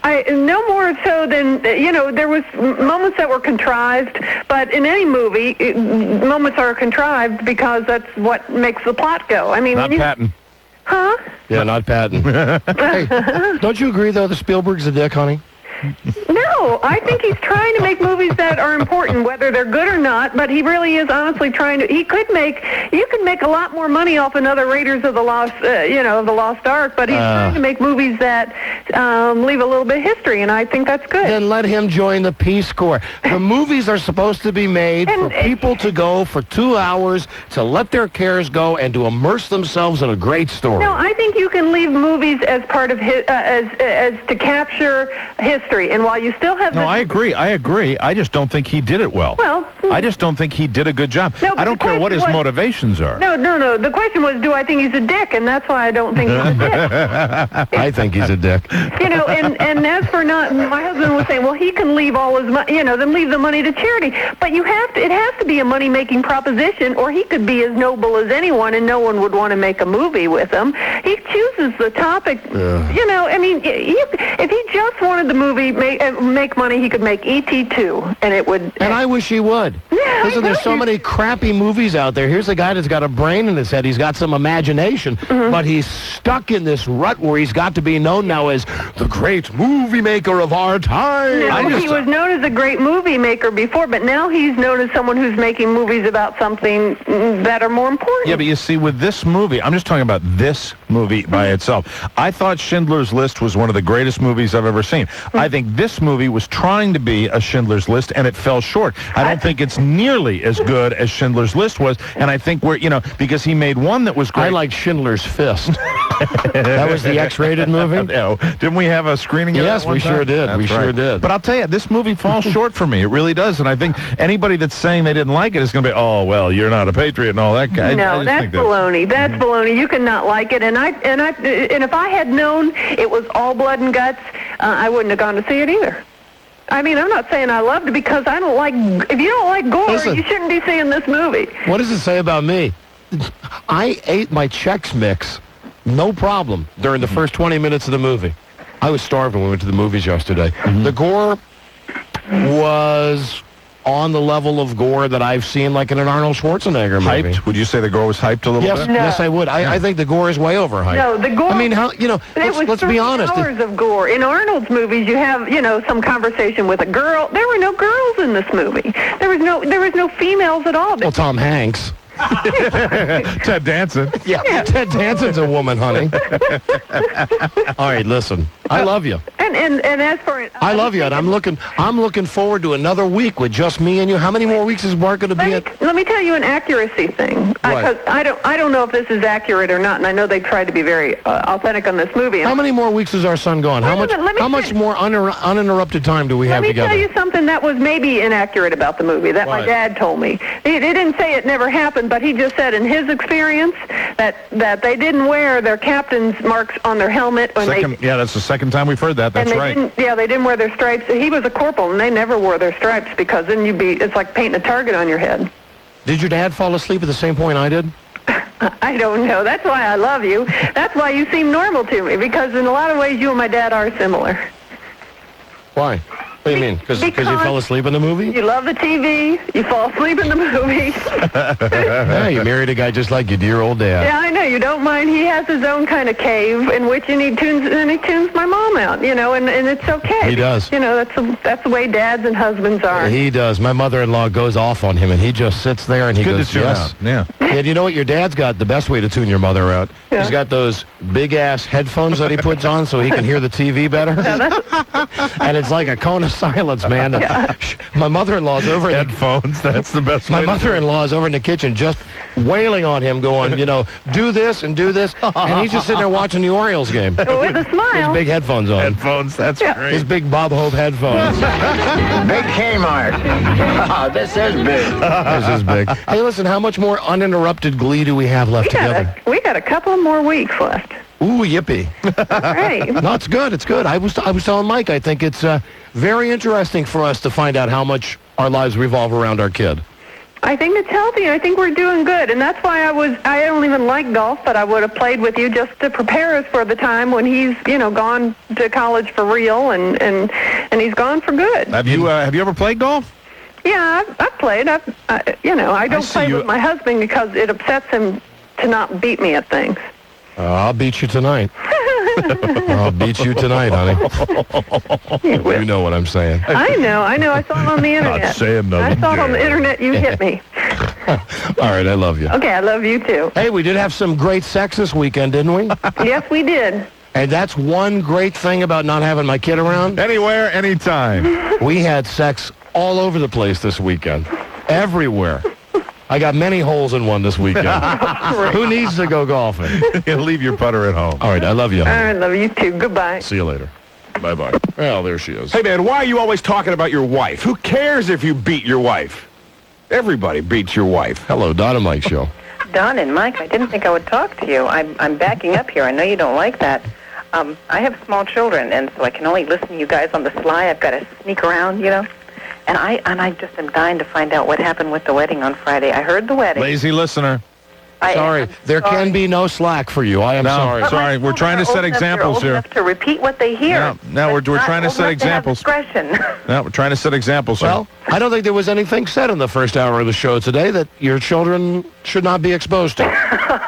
No more so than, there was moments that were contrived, but in any movie, moments are contrived because that's what makes the plot go. I mean, Not Patton. Huh? Yeah, not Patton. Hey, don't you agree, though, that Spielberg's a dick, honey? No, I think he's trying to make movies that are important, whether they're good or not, but he really is honestly trying to, you could make a lot more money off another Raiders of the Lost, of the Lost Ark, but he's trying to make movies that leave a little bit of history, and I think that's good. Then let him join the Peace Corps. The movies are supposed to be made for people to go for 2 hours, to let their cares go, and to immerse themselves in a great story. No, I think you can leave movies as part of as to capture history. And while you still have... No, I agree. I just don't think he did it well. Well... I just don't think he did a good job. No, I don't care what his motivations are. No. The question was, do I think he's a dick? And that's why I don't think he's a dick. I think he's a dick. And as for not... My husband was saying, well, he can leave all his money, then leave the money to charity. But it has to be a money-making proposition, or he could be as noble as anyone, and no one would want to make a movie with him. He chooses the topic. If he just wanted the movie made make money, he could make E.T. 2, and it would... And I wish he would. Yeah, Listen, there's so many crappy movies out there. Here's a guy that's got a brain in his head. He's got some imagination, but he's stuck in this rut where he's got to be known now as the great movie maker of our time. No, he was known as a great movie maker before, but now he's known as someone who's making movies about something that are more important. Yeah, but you see, with this movie, I'm just talking about this movie by itself. I thought Schindler's List was one of the greatest movies I've ever seen. I think this movie was trying to be a Schindler's List, and it fell short. I don't think it's nearly as good as Schindler's List was, and I think because he made one that was great. I like Schindler's Fist. That was the X-rated movie? No. Didn't we have a screening of Yes, that one we time? sure did. That's We sure did. But I'll tell you, this movie falls short for me. It really does, and I think anybody that's saying they didn't like it is going to be, oh, well, you're not a patriot and all that guy. No, that's baloney. That's baloney. You cannot like it. And if I had known it was all blood and guts, I wouldn't have gone to see it either. I mean, I'm not saying I loved it because I don't like... If you don't like gore, Listen, you shouldn't be seeing this movie. What does it say about me? I ate my Chex Mix, no problem, during the first 20 minutes of the movie. I was starving when we went to the movies yesterday. The gore was on the level of gore that I've seen like in an Arnold Schwarzenegger movie. Hyped? Would you say the gore was hyped a little Yes, bit? No. yes, I would. I think the gore is way overhyped. No, the gore... I mean, let's be 3 honest. hours of gore. In Arnold's movies, you have, some conversation with a girl. There were no girls in this movie. There was no females at all. Well, Tom Hanks. Ted Danson. Yeah, Ted Danson's a woman, honey. All right, listen. I love you. And as for I love you, and I'm looking forward to another week with just me and you. How many more weeks is Mark going to be at? Let me tell you an accuracy thing. Right. Because I don't know if this is accurate or not, and I know they tried to be very authentic on this movie. How many more weeks is our son gone? How much more uninterrupted time do we have together? Let me tell you something that was maybe inaccurate about the movie that my dad told me. He didn't say it never happened, but he just said in his experience that they didn't wear their captain's marks on their helmet. Yeah, that's the second time we've heard that. That's right. They didn't wear their stripes. He was a corporal, and they never wore their stripes because then it's like painting a target on your head. Did your dad fall asleep at the same point I did? I don't know. That's why I love you. That's why you seem normal to me, because in a lot of ways you and my dad are similar. Why? What do you mean? Because you fell asleep in the movie? You love the TV. You fall asleep in the movie. Yeah, you married a guy just like your dear old dad. Yeah, I know. You don't mind. He has his own kind of cave in which he tunes my mom out, and it's okay. He does. That's the way dads and husbands are. He does. My mother-in-law goes off on him, and he just sits there and he Good goes, to tune out. Yeah. And you know what? Your dad's got the best way to tune your mother out. Yeah. He's got those big-ass headphones that he puts on so he can hear the TV better. And it's like a cone of silence, man. Yeah. My mother-in-law's over in Headphones, that's the best My way to do it. mother-in-law's over in the kitchen just wailing on him, going, do this and do this. And he's just sitting there watching the Orioles game. With a smile. His big headphones on. Headphones, that's great. His big Bob Hope headphones. Big Kmart. Oh, this is big. This is big. Hey, listen, how much more uninterrupted glee do we have left together? We got a couple more weeks left. Ooh, yippee. Right. No, it's good. It's good. I was telling Mike, I think it's very interesting for us to find out how much our lives revolve around our kid. I think it's healthy. I think we're doing good, and that's why I don't even like golf, but I would have played with you just to prepare us for the time when he's, gone to college for real, and he's gone for good. Have you ever played golf? Yeah, I've played. I don't play with my husband because it upsets him to not beat me at things. I'll beat you tonight. I'll beat you tonight, honey. You know what I'm saying. I know. I saw it on the internet. Not saying nothing. I saw it on the internet. You hit me. All right, I love you. Okay, I love you too. Hey, we did have some great sex this weekend, didn't we? Yes, we did. And that's one great thing about not having my kid around. Anywhere, anytime. We had sex all over the place this weekend. Everywhere. I got many holes in one this weekend. Who needs to go golfing? Leave your putter at home. All right, I love you. I love you too. Goodbye. See you later. Bye-bye. Well, there she is. Hey, man, why are you always talking about your wife? Who cares if you beat your wife? Everybody beats your wife. Hello, Don and Mike Show. Don and Mike, I didn't think I would talk to you. I'm backing up here. I know you don't like that. I have small children, and so I can only listen to you guys on the sly. I've got to sneak around, And I just am dying to find out what happened with the wedding on Friday. I heard the wedding. Lazy listener. Sorry, there can be no slack for you. I am sorry. But my Sorry, we're trying to children set are old enough- examples they're here. old enough to repeat what they hear. No, we're Not trying to old set enough to have examples. discretion. No, we're trying to set examples here. Well, I don't think there was anything said in the first hour of the show today that your children should not be exposed to.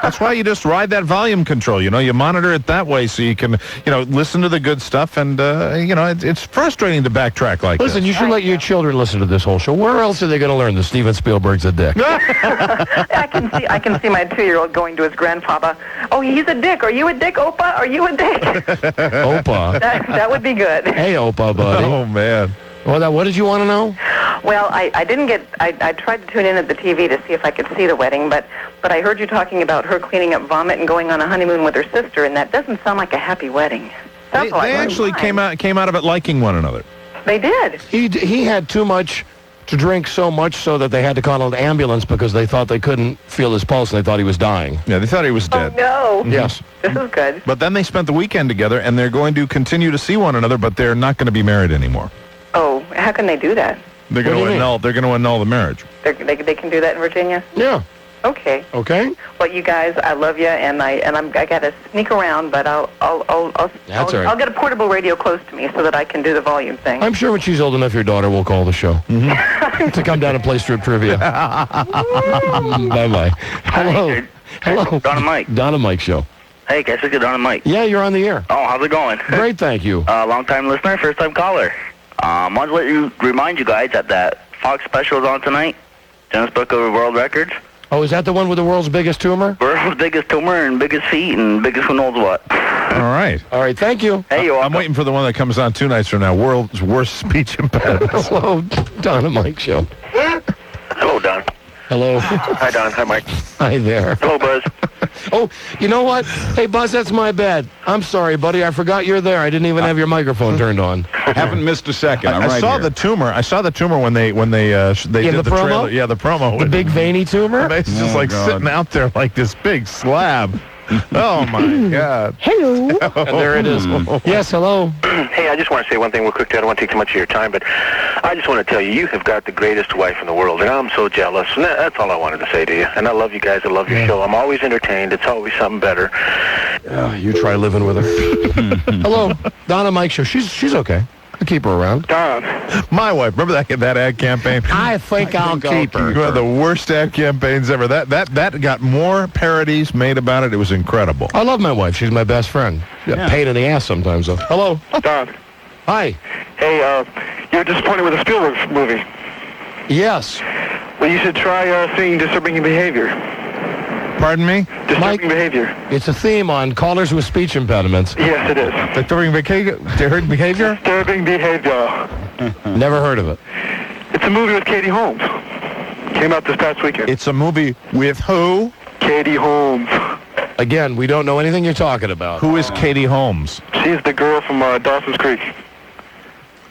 That's why you just ride that volume control. You know, you monitor it that way so you can, listen to the good stuff. And, it's frustrating to backtrack like Listen, this. you should let your children listen to this whole show. Where else are they going to learn that Steven Spielberg's a dick? I can see my 2-year-old going to his grandfather. Oh, he's a dick. Are you a dick, Opa? Are you a dick? Opa. That would be good. Hey, Opa, buddy. Oh, man. Well, what did you want to know? Well, I didn't get. I tried to tune in at the TV to see if I could see the wedding, but I heard you talking about her cleaning up vomit and going on a honeymoon with her sister, and that doesn't sound like a happy wedding. They actually came out of it liking one another. They did. He had too much to drink, so much so that they had to call an ambulance because they thought they couldn't feel his pulse and they thought he was dying. Yeah, they thought he was dead. Oh, no. Yes. This is good. But then they spent the weekend together, and they're going to continue to see one another, but they're not going to be married anymore. Oh, how can they do that? They're going to annul. They're going to annul the marriage. They can do that in Virginia? Yeah. Okay. Okay. Well, you guys, I love you, and I got to sneak around, but I'll That's all right. I'll get a portable radio close to me so that I can do the volume thing. I'm sure when she's old enough, your daughter will call the show to come down and play strip trivia. Bye-bye. Hello. Hello. Don and Mike. Don and Mike show. Hey, guys, it's Don and Mike. Yeah, you're on the air. Oh, how's it going? Great, thank you. Long-time listener, first-time caller. Wanted to remind you guys that Fox special is on tonight. Guinness Book of World Records. Oh, is that the one with the world's biggest tumor? World's biggest tumor and biggest feet and biggest who knows what. All right. All right, thank you. Hey, you're welcome. I'm waiting for the one that comes on 2 nights from now. World's worst speech impediment. Hello, Don and Mike show. Hello, Don. Hello. Hi, Don. Hi, Mike. Hi there. Hello, Buzz. Oh, you know what? Hey, Buzz, that's my bad. I'm sorry, buddy. I forgot you're there. I didn't even have your microphone turned on. Haven't missed a second. I saw the tumor. I saw the tumor when they did the promo? trailer. Yeah, the promo. The big veiny tumor? It's just sitting out there like this big slab. Oh my God. Hello. And there it is. Yes, hello. Hey, I just want to say one thing real quick. I don't want to take too much of your time, but I just want to tell you, you have got the greatest wife in the world, and I'm so jealous. And that's all I wanted to say to you. And I love you guys. I love your show. I'm always entertained. It's always something better. You try living with her. Hello, Don and Mike show. She's okay. I'll keep her around. Don. My wife. Remember that ad campaign? I think I'll keep her. One of the worst ad campaigns ever. That got more parodies made about it. It was incredible. I love my wife. She's my best friend. Pain in the ass sometimes, though. Hello. Don. Hi. Hey, you're disappointed with the Spielberg movie. Yes. Well, you should try seeing Disturbing Behavior. Pardon me? Disturbing Behavior. It's a theme on callers with speech impediments. Yes, it is. Disturbing behavior? Disturbing Behavior. Never heard of it. It's a movie with Katie Holmes. Came out this past weekend. It's a movie with who? Katie Holmes. Again, we don't know anything you're talking about. Who is Katie Holmes? She's the girl from Dawson's Creek.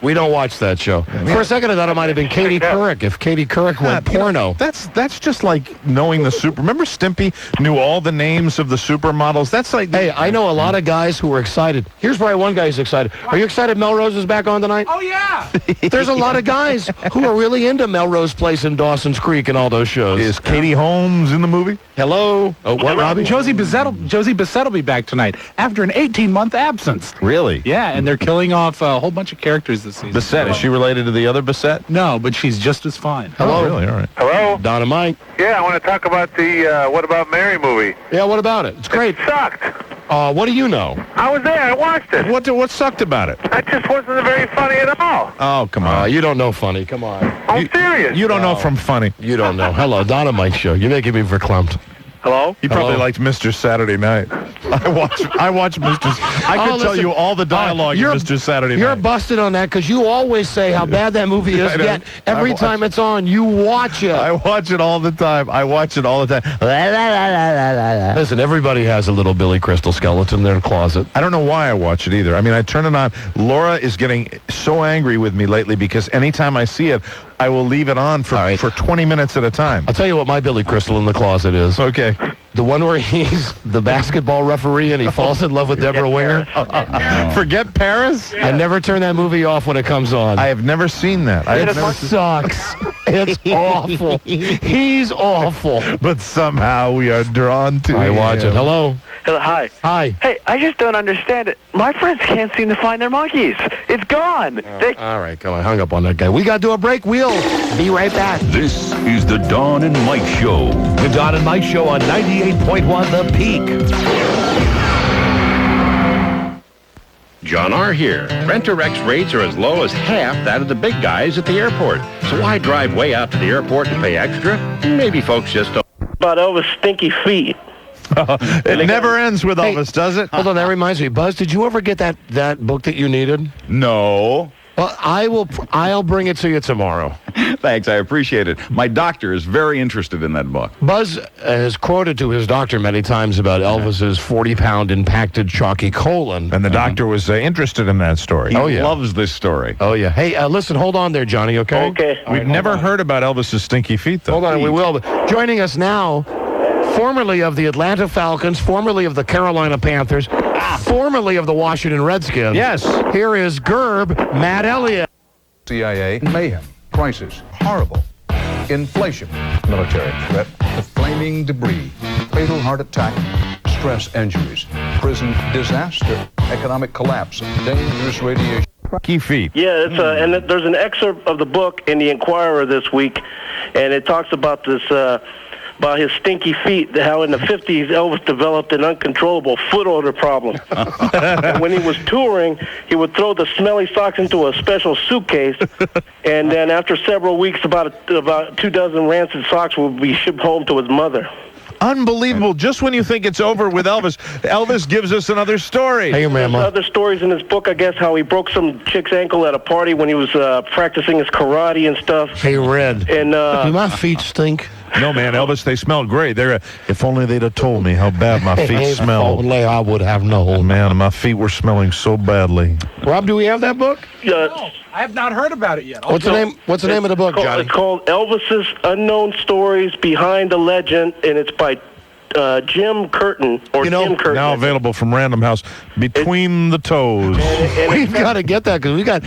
We don't watch that show. For a second, I thought it might have been Katie Couric. If Katie Couric went porno. That's just like knowing the super. Remember Stimpy knew all the names of the supermodels? That's like... Hey, I know a lot of guys who are excited. Here's probably one guy who's excited. Are you excited Melrose is back on tonight? Oh, yeah. There's a lot of guys who are really into Melrose Place and Dawson's Creek and all those shows. Is Katie Holmes in the movie? Hello? Oh, what, Robbie? Josie Bissett will be back tonight after an 18-month absence. Really? Yeah, and they're killing off a whole bunch of characters this season. Bissett, is she related to the other Bissett? No, but she's just as fine. Hello? Oh, really? All right. Hello? Don and Mike. Yeah, I want to talk about the What About Mary movie. Yeah, what about it? It's great. It sucked. What do you know? I was there. I watched it. What sucked about it? That just wasn't very funny at all. Oh, come on. You don't know funny. Come on. I'm serious. You don't know from funny. You don't know. Hello, Don and Mike show. You're making me verklempt. Hello? He probably liked Mr. Saturday Night. I watch Mr. I could tell you all the dialogue in Mr. Saturday Night. You're busted on that because you always say how bad that movie is, yet every time it's on, you watch it. I watch it all the time. Listen, everybody has a little Billy Crystal skeleton in their closet. I don't know why I watch it either. I mean, I turn it on. Laura is getting so angry with me lately because anytime I see it, I will leave it on for 20 minutes at a time. I'll tell you what my Billy Crystal in the closet is. Okay. The one where he's the basketball referee and he falls in love with Deborah Winger. Forget Paris? I never turn that movie off when it comes on. I have never seen that. It sucks. It's awful. He's awful. But somehow we are drawn to I watch it. Hello. Hello, hi. Hi. Hey, I just don't understand it. My friends can't seem to find their monkeys. It's gone. All right, come on. I hung up on that guy. We got to do a break. We'll be right back. This is the Don and Mike Show. The Don and Mike Show on 98.1 The Peak. John R. here. Rent-a-Rex rates are as low as half that of the big guys at the airport. So why drive way out to the airport and pay extra? Maybe folks just don't. About Elvis' stinky feet. It never ends with Elvis, does it? Hold on, that reminds me. Buzz, did you ever get that book that you needed? No. Well, I'll bring it to you tomorrow. Thanks, I appreciate it. My doctor is very interested in that book. Buzz has quoted to his doctor many times about Elvis's 40-pound impacted chalky colon. And the doctor was interested in that story. He loves this story. Oh, yeah. Hey, listen, hold on there, Johnny, okay? Okay. We've never heard about Elvis's stinky feet, though. Hold on, we will. Joining us now, formerly of the Atlanta Falcons, formerly of the Carolina Panthers, formerly of the Washington Redskins. Yes. Here is Gerb Matt Elliott. CIA, mayhem, crisis, horrible, inflation, military threat, the flaming debris, fatal heart attack, stress injuries, prison disaster, economic collapse, dangerous radiation. Key feet. Yeah, it's and there's an excerpt of the book in the Inquirer this week, and it talks about this about his stinky feet, how in the 50s Elvis developed an uncontrollable foot odor problem. And when he was touring, he would throw the smelly socks into a special suitcase, and then after several weeks, about 24 rancid socks would be shipped home to his mother. Unbelievable. Just when you think it's over with Elvis, Elvis gives us another story. Hey, There's other stories in his book, I guess, how he broke some chick's ankle at a party when he was practicing his karate and stuff. Hey, Red. And do my feet stink? No, man, Elvis, they smell great. If only they'd have told me how bad my feet smelled. If only I would have known. Man, my feet were smelling so badly. Rob, do we have that book? No, I have not heard about it yet. What's the name of the book, Johnny? It's called Elvis's Unknown Stories Behind the Legend, and it's by Jim Curtin, Jim Curtin. Now available from Random House, Between the Toes. We've got to get that because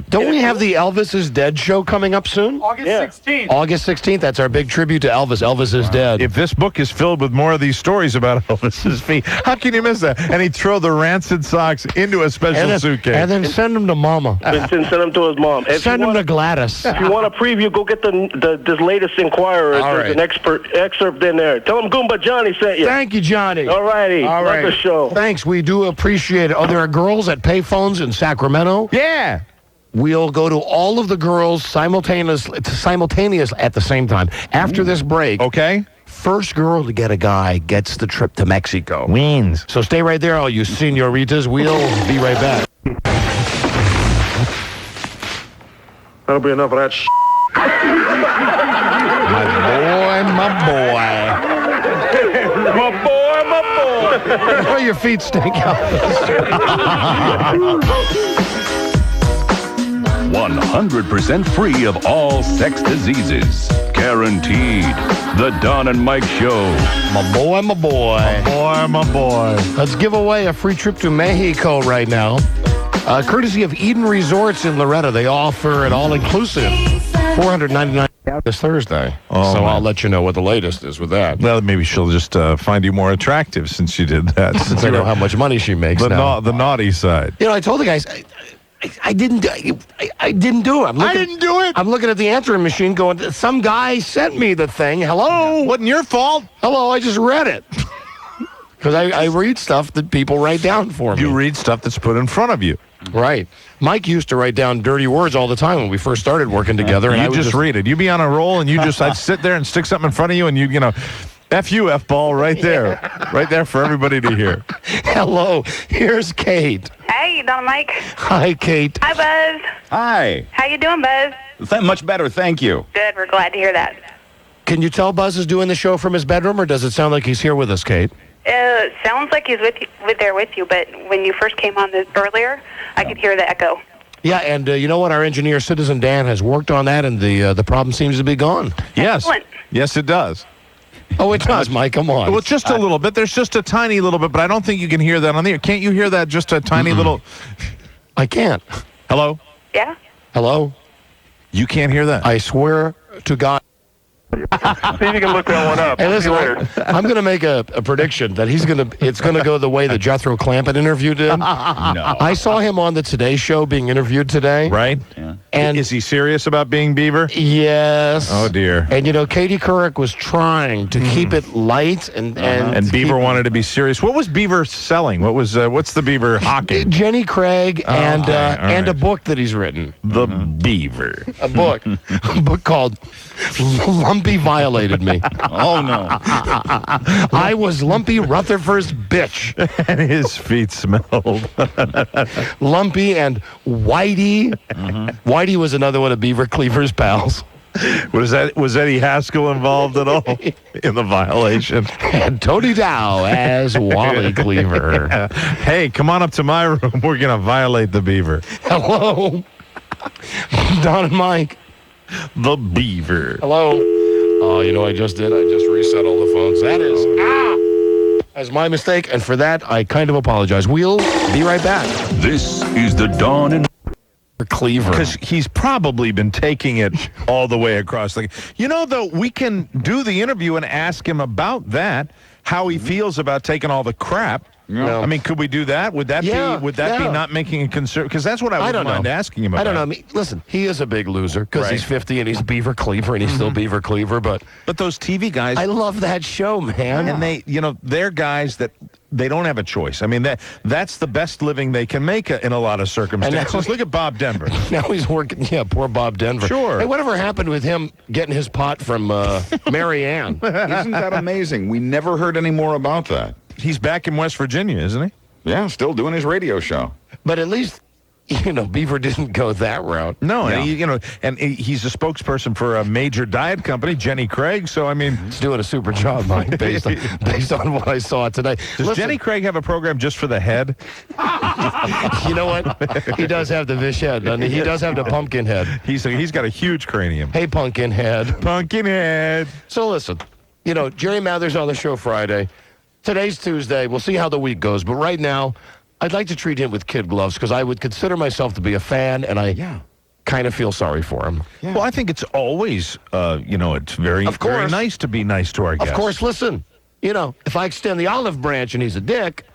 don't we have the Elvis is Dead show coming up soon? August 16th. August 16th. That's our big tribute to Elvis. Elvis is dead. If this book is filled with more of these stories about Elvis's feet, how can you miss that? And he'd throw the rancid socks into a special suitcase. And then send them to Mama. And send them to his mom. Send them to Gladys. If you want a preview, go get this latest Inquirer. There's an excerpt in there. Tell him Goomba Johnny sent you. Thank you, Johnny. All righty. All right. Love the show. Thanks. We do appreciate it. Oh, there are girls at payphones in Sacramento. Yeah. We'll go to all of the girls simultaneous at the same time. After this break. Okay. First girl to get a guy gets the trip to Mexico. Wins. So stay right there, all you senoritas. We'll be right back. That'll be enough of that My boy. Oh, your feet stink out. 100% free of all sex diseases. Guaranteed. The Don and Mike Show. My boy. My boy. Let's give away a free trip to Mexico right now. Courtesy of Eden Resorts in Loretta. They offer an all-inclusive $499 this Thursday. Oh, so man. I'll let you know what the latest is with that. Well, maybe she'll just find you more attractive since you did that. Since I know how much money she makes now. The naughty side. You know, I told the guys, I didn't do it. I didn't do it. I'm looking at the answering machine going, some guy sent me the thing. Hello? Wasn't your fault. Hello, I just read it. Because I read stuff that people write down for me. You read stuff that's put in front of you. Right. Mike used to write down dirty words all the time when we first started working together. And You just read it. You'd be on a roll, and I'd sit there and stick something in front of you, and you know, F you, F-ball, right there. Right there for everybody to hear. Hello. Here's Kate. Hey, Don and Mike. Hi, Kate. Hi, Buzz. Hi. How you doing, Buzz? Much better, thank you. Good. We're glad to hear that. Can you tell Buzz is doing the show from his bedroom, or does it sound like he's here with us, Kate? Sounds like he's there with you, but when you first came on earlier, I could hear the echo. Yeah, and you know what? Our engineer, Citizen Dan, has worked on that, and the problem seems to be gone. Yes. Excellent. Yes, it does. Oh, it does, Mike. Come on. Well, just a little bit. There's just a tiny little bit, but I don't think you can hear that on the air. Can't you hear that? Just a tiny little... I can't. Hello? Yeah? Hello? You can't hear that? I swear to God. See if you can look that one up. Hey, listen, See you later. I'm going to make a prediction that it's going to go the way the Jethro Clampett interview did. No. I saw him on the Today Show being interviewed today. Right? Yeah. And is he serious about being Beaver? Yes. Oh, dear. And, Katie Couric was trying to keep it light. And Beaver wanted to be serious. What was Beaver selling? What's the Beaver hawking? Jenny Craig and a book that he's written. The Beaver. A book called Lumpy Violated Me. Oh, no. I was Lumpy Rutherford's bitch. And his feet smelled. Lumpy and Whitey. Whitey was another one of Beaver Cleaver's pals. Was Eddie Haskell involved at all in the violation? And Tony Dow as Wally Cleaver. Hey, come on up to my room. We're going to violate the Beaver. Hello. Don and Mike. The Beaver. Hello. Oh, I just did. I just reset all the phones. That's my mistake, and for that, I kind of apologize. We'll be right back. This is the Dawn and Cleaver. Because he's probably been taking it all the way across. Though, we can do the interview and ask him about that, how he feels about taking all the crap. Yeah. I mean, could we do that? Would that be not making a concern? Because that's what I would mind asking him about. I don't know. I mean, listen, he is a big loser because he's 50 and he's Beaver Cleaver and he's still Beaver Cleaver. But those TV guys, I love that show, man. And they're guys that they don't have a choice. I mean, that's the best living they can make in a lot of circumstances. Look at Bob Denver. Now he's working. Yeah, poor Bob Denver. Sure. Hey, whatever happened with him getting his pot from Mary Ann? Isn't that amazing? We never heard any more about that. He's back in West Virginia, isn't he? Yeah, still doing his radio show. But at least, Beaver didn't go that route. No, Yeah. and he's a spokesperson for a major diet company, Jenny Craig. So I mean, he's doing a super job, Mike, based on what I saw today. Does Jenny Craig have a program just for the head? You know what? He does have the Vish head, doesn't he? He does have the pumpkin head. He's got a huge cranium. Hey, pumpkin head. Pumpkin head. So listen, Jerry Mather's on the show Friday. Today's Tuesday. We'll see how the week goes. But right now, I'd like to treat him with kid gloves because I would consider myself to be a fan, and I kind of feel sorry for him. Yeah. Well, I think it's always, it's very nice to be nice to our guests. Of course, listen, if I extend the olive branch and he's a dick,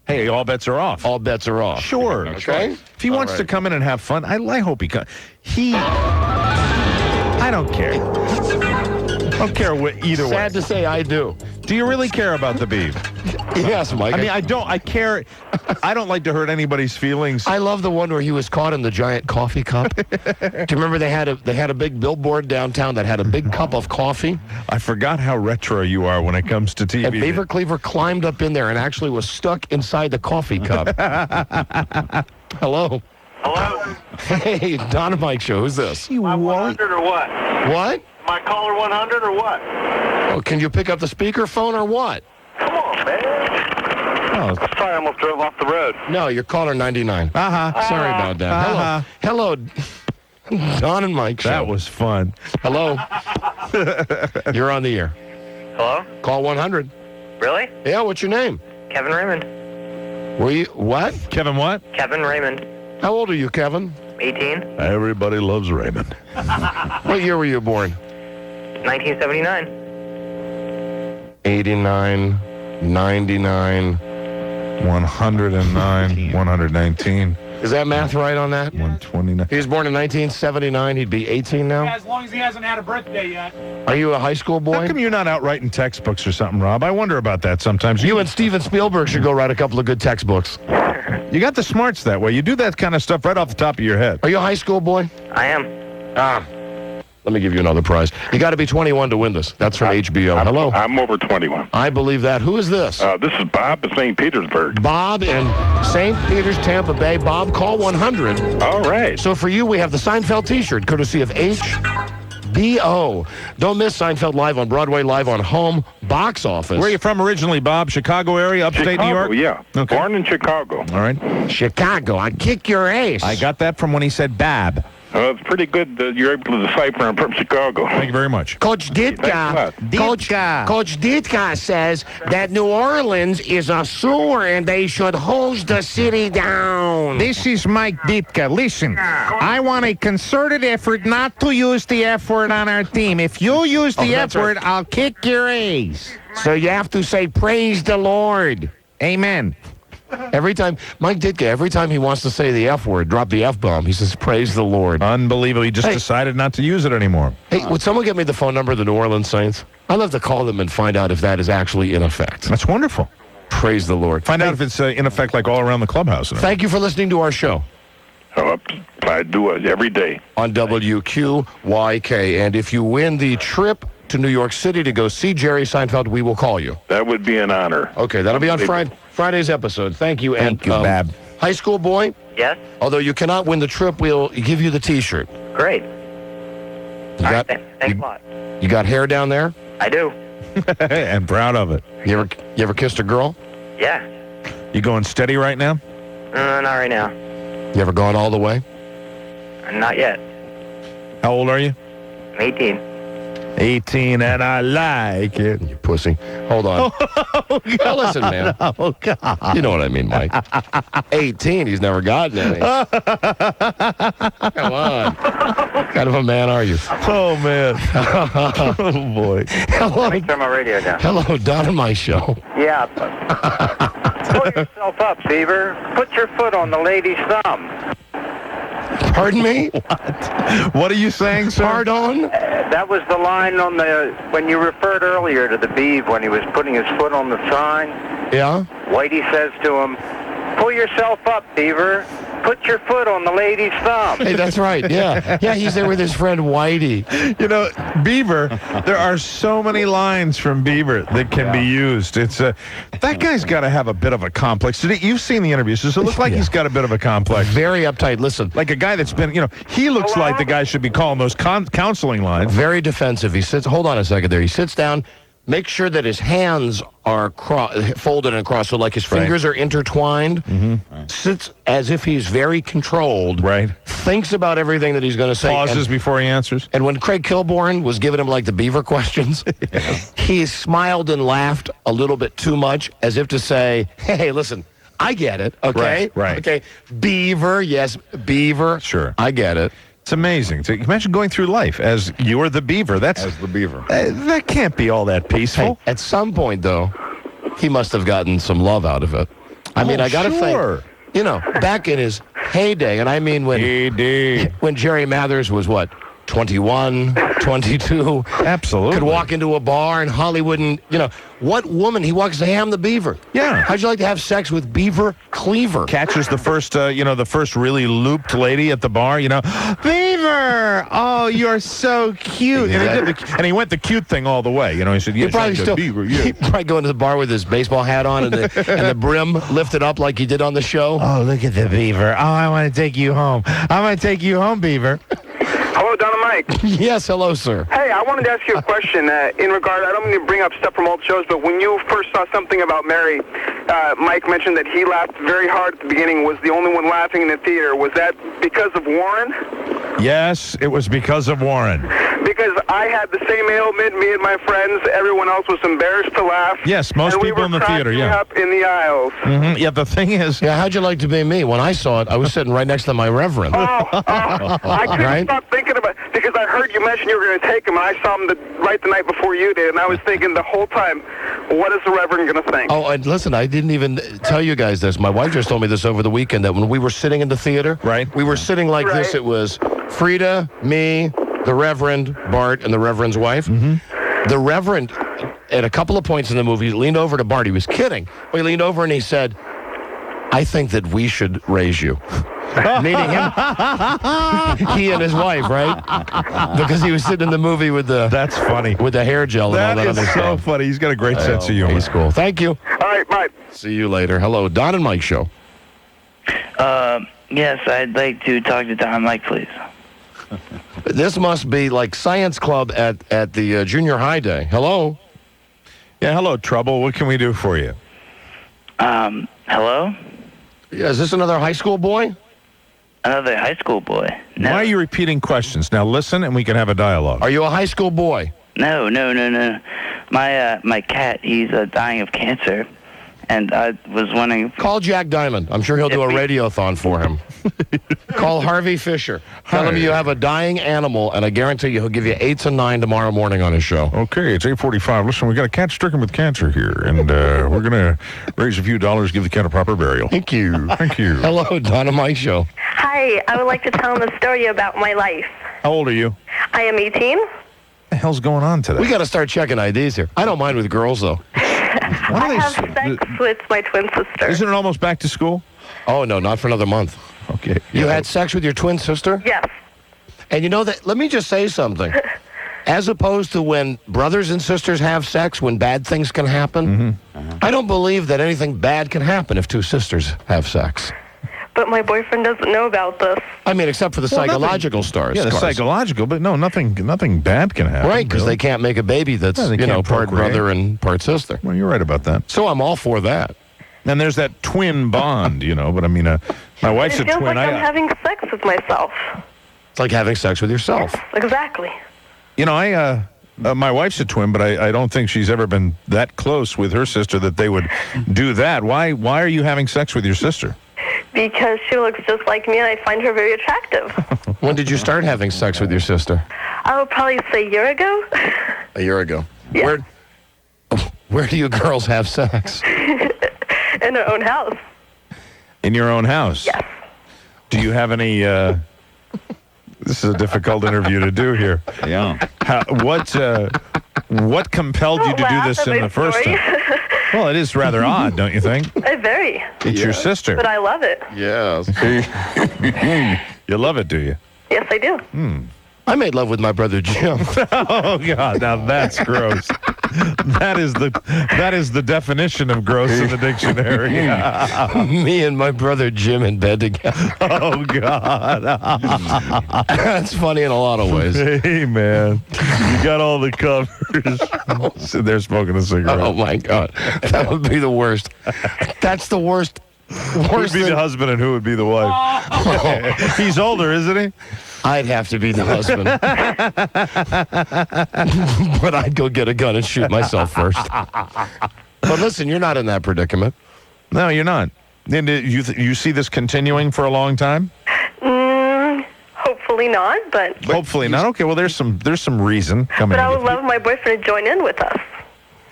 hey, all bets are off. All bets are off. Sure. Okay? If he wants to come in and have fun, I hope he comes. I don't care. I don't care either way. Sad to say, I do. Do you really care about the beef? Yes, Mike. I mean, I don't. I care. I don't like to hurt anybody's feelings. I love the one where he was caught in the giant coffee cup. Do you remember they had a big billboard downtown that had a big cup of coffee? I forgot how retro you are when it comes to TV. And Beaver Cleaver climbed up in there and actually was stuck inside the coffee cup. Hello. Hello? Hey, Don and Mike show. Who's this? Am I 100 or what? What? Am I caller 100 or what? Oh, can you pick up the speakerphone or what? Come on, man. Oh, sorry, I almost drove off the road. No, you're caller 99. Sorry about that. Hello. Don and Mike show. That was fun. Hello. You're on the air. Hello? Call 100. Really? Yeah, what's your name? Kevin Raymond. Were you, what? Kevin what? Kevin Raymond. How old are you, Kevin? 18. Everybody loves Raymond. What year were you born? 1979. 89, 99. 109, 119. Is that math right on that? 129. He was born in 1979. He'd be 18 now? As long as he hasn't had a birthday yet. Are you a high school boy? How come you're not out writing textbooks or something, Rob? I wonder about that sometimes. You and Steven Spielberg should go write a couple of good textbooks. You got the smarts that way. You do that kind of stuff right off the top of your head. Are you a high school boy? I am. Let me give you another prize. You got to be 21 to win this. That's from HBO. Hello? I'm over 21. I believe that. Who is this? This is Bob in St. Petersburg. Bob in St. Peters, Tampa Bay. Bob, call 100. All right. So for you, we have the Seinfeld t-shirt, courtesy of HBO. Don't miss Seinfeld live on Broadway, live on home box office. Where are you from originally, Bob? Chicago area, upstate New York? Yeah. Okay. Born in Chicago. All right. Chicago. I kick your ass. I got that from when he said Bab. It's pretty good that you're able to decipher. I'm from Chicago. Thank you very much. Coach Ditka, Coach Ditka says that New Orleans is a sewer and they should hose the city down. This is Mike Ditka. Listen, I want a concerted effort not to use the F word on our team. If you use the F word, I'll kick your ass. So you have to say, praise the Lord. Amen. Every time, Mike Ditka, every time he wants to say the F word, drop the F-bomb, he says, praise the Lord. Unbelievable. He just decided not to use it anymore. Hey, would someone get me the phone number of the New Orleans Saints? I'd love to call them and find out if that is actually in effect. That's wonderful. Praise the Lord. Find out if it's in effect like all around the clubhouse. Thank you for listening to our show. I do it every day. On WQYK. And if you win the trip to New York City to go see Jerry Seinfeld, we will call you. That would be an honor. Okay, that'll be on Friday's episode. Thank you. Thank you, Bab. High school boy? Yes? Although you cannot win the trip, we'll give you the T-shirt. Great. Thanks a lot. You got hair down there? I do. And proud of it. You ever kissed a girl? Yeah. You going steady right now? Not right now. You ever gone all the way? Not yet. How old are you? I'm 18. 18, and I like it. You pussy. Hold on. Now listen, man. Oh, God. You know what I mean, Mike. 18, he's never gotten any. Come on. What kind of a man are you? Oh, man. Oh, boy. Hello. Let me turn my radio down. Hello, Don and my show. Yeah. Pull yourself up, Beaver. Put your foot on the lady's thumb. Pardon me? What are you saying, sir? Pardon? That was the line on when you referred earlier to the Beav when he was putting his foot on the sign. Yeah? Whitey says to him, pull yourself up, Beaver. Put your foot on the lady's thumb. Hey, that's right. Yeah. Yeah, he's there with his friend Whitey. You know, Beaver, there are so many lines from Beaver that can be used. It's that guy's got to have a bit of a complex. You've seen the interviews. Does it look like he's got a bit of a complex? Very uptight. Listen. Like a guy that's been, he looks like the guy should be calling those counseling lines. Very defensive. He sits, hold on a second there. He sits down, makes sure that his hands are folded and crossed, so like his fingers are intertwined. Mm-hmm. Sits as if he's very controlled. Right. Thinks about everything that he's going to say. Pauses before he answers. And when Craig Kilborn was giving him like the Beaver questions, he smiled and laughed a little bit too much, as if to say, hey, listen, I get it, okay? Right. Okay, Beaver, yes, Beaver. Sure. I get it. It's amazing. Imagine going through life as you're the Beaver. As the Beaver. That can't be all that peaceful. Hey, at some point, though, he must have gotten some love out of it. I mean, I got to think, back in his heyday, and I mean when Jerry Mathers was, 21, 22. Absolutely. Could walk into a bar in Hollywood and, what woman? He walks to Ham the Beaver. Yeah. How'd you like to have sex with Beaver Cleaver? Catches the first, the first really looped lady at the bar, Beaver! Oh, you're so cute. And he went the cute thing all the way. He said, yes, Beaver, yeah. He'd probably go into the bar with his baseball hat on and the brim lifted up like he did on the show. Oh, look at the Beaver. Oh, I want to take you home. I want to take you home, Beaver. Hello, Don and Mike. Yes, hello, sir. Hey, I wanted to ask you a question in regard, I don't mean to bring up stuff from old shows, but when you first saw something about Mary, Mike mentioned that he laughed very hard at the beginning, was the only one laughing in the theater. Was that because of Warren? Yes, it was because of Warren. Because I had the same ailment, me and my friends, everyone else was embarrassed to laugh. Yes, most people in the theater, yeah. Up in the aisles. Mm-hmm. Yeah, the thing is... Yeah, how'd you like to be me? When I saw it, I was sitting right next to my reverend. I couldn't stop thinking about it because I heard you mention you were going to take him, and I saw him right the night before you did, and I was thinking the whole time, what is the reverend going to think? Oh, and listen, I didn't even tell you guys this. My wife just told me this over the weekend, that when we were sitting in the theater, we were sitting like this. It was Frida, me, the Reverend, Bart, and the Reverend's wife. Mm-hmm. The Reverend, at a couple of points in the movie, leaned over to Bart. He was kidding. But he leaned over and he said, I think that we should raise you. Meaning him, he and his wife, right? Because he was sitting in the movie with the... That's funny. With the hair gel and all that other stuff. That is so funny. He's got a great sense of humor. He's cool. Thank you. All right, bye. See you later. Hello, Don and Mike show. Yes, I'd like to talk to Don and Mike, please. This must be like science club at the junior high day. Hello? Yeah, hello, Trouble. What can we do for you? Hello? Yeah, is this another high school boy? Another high school boy. No. Why are you repeating questions? Now listen, and we can have a dialogue. Are you a high school boy? No. My cat, he's dying of cancer, and I was wondering. Call Jack Diamond. I'm sure he'll do a radiothon for him. Call Harvey Fisher. Tell him you have a dying animal, and I guarantee you he'll give you 8 to 9 tomorrow morning on his show. Okay, it's 8:45. Listen, we got a cat stricken with cancer here, and we're going to raise a few dollars, give the cat a proper burial. Thank you. Thank you. Hello, Donna Mike Show. Hi, I would like to tell him a story about my life. How old are you? I am 18. What the hell's going on today? We got to start checking IDs here. I don't mind with girls, though. I have sex with my twin sister. Isn't it almost back to school? Oh, no, not for another month. Okay. You had sex with your twin sister? Yes. And you know that, let me just say something. As opposed to when brothers and sisters have sex, when bad things can happen, I don't believe that anything bad can happen if two sisters have sex. But my boyfriend doesn't know about this. I mean, except for the psychological stars. Yeah, the psychological, but no, nothing bad can happen. Right, because they can't make a baby that's, they can't part procreate. brother and part sister. Well, you're right about that. So I'm all for that. And there's that twin bond, but I mean, my wife's It a feels twin. like I'm having sex with myself. It's like having sex with yourself. Exactly. My wife's a twin, but I don't think she's ever been that close with her sister that they would do that. Why are you having sex with your sister? Because she looks just like me and I find her very attractive. When did you start having sex with your sister? I would probably say a year ago. A year ago. Yeah. Where do you girls have sex? In her own house. In your own house? Yes. Do you have any... This is a difficult interview to do here. Yeah. What compelled you to do this in the first time? Well, it is rather odd, don't you think? Very. It's your sister. But I love it. Yes. You love it, do you? Yes, I do. I made love with my brother Jim. Oh, God, now that's gross. That is the definition of gross in the dictionary. Me and my brother Jim in bed together. Oh, God. That's funny in a lot of ways. Hey, man. You got all the covers. Sitting there smoking a cigarette. Oh, my God. That would be the worst. That's the worst. Who would be the husband and who would be the wife? He's older, isn't he? I'd have to be the husband. But I'd go get a gun and shoot myself first. But listen, you're not in that predicament. No, you're not. And you see this continuing for a long time? Hopefully not, but... Hopefully not. Okay, well, there's some reason coming. But I would love my boyfriend to join in with us.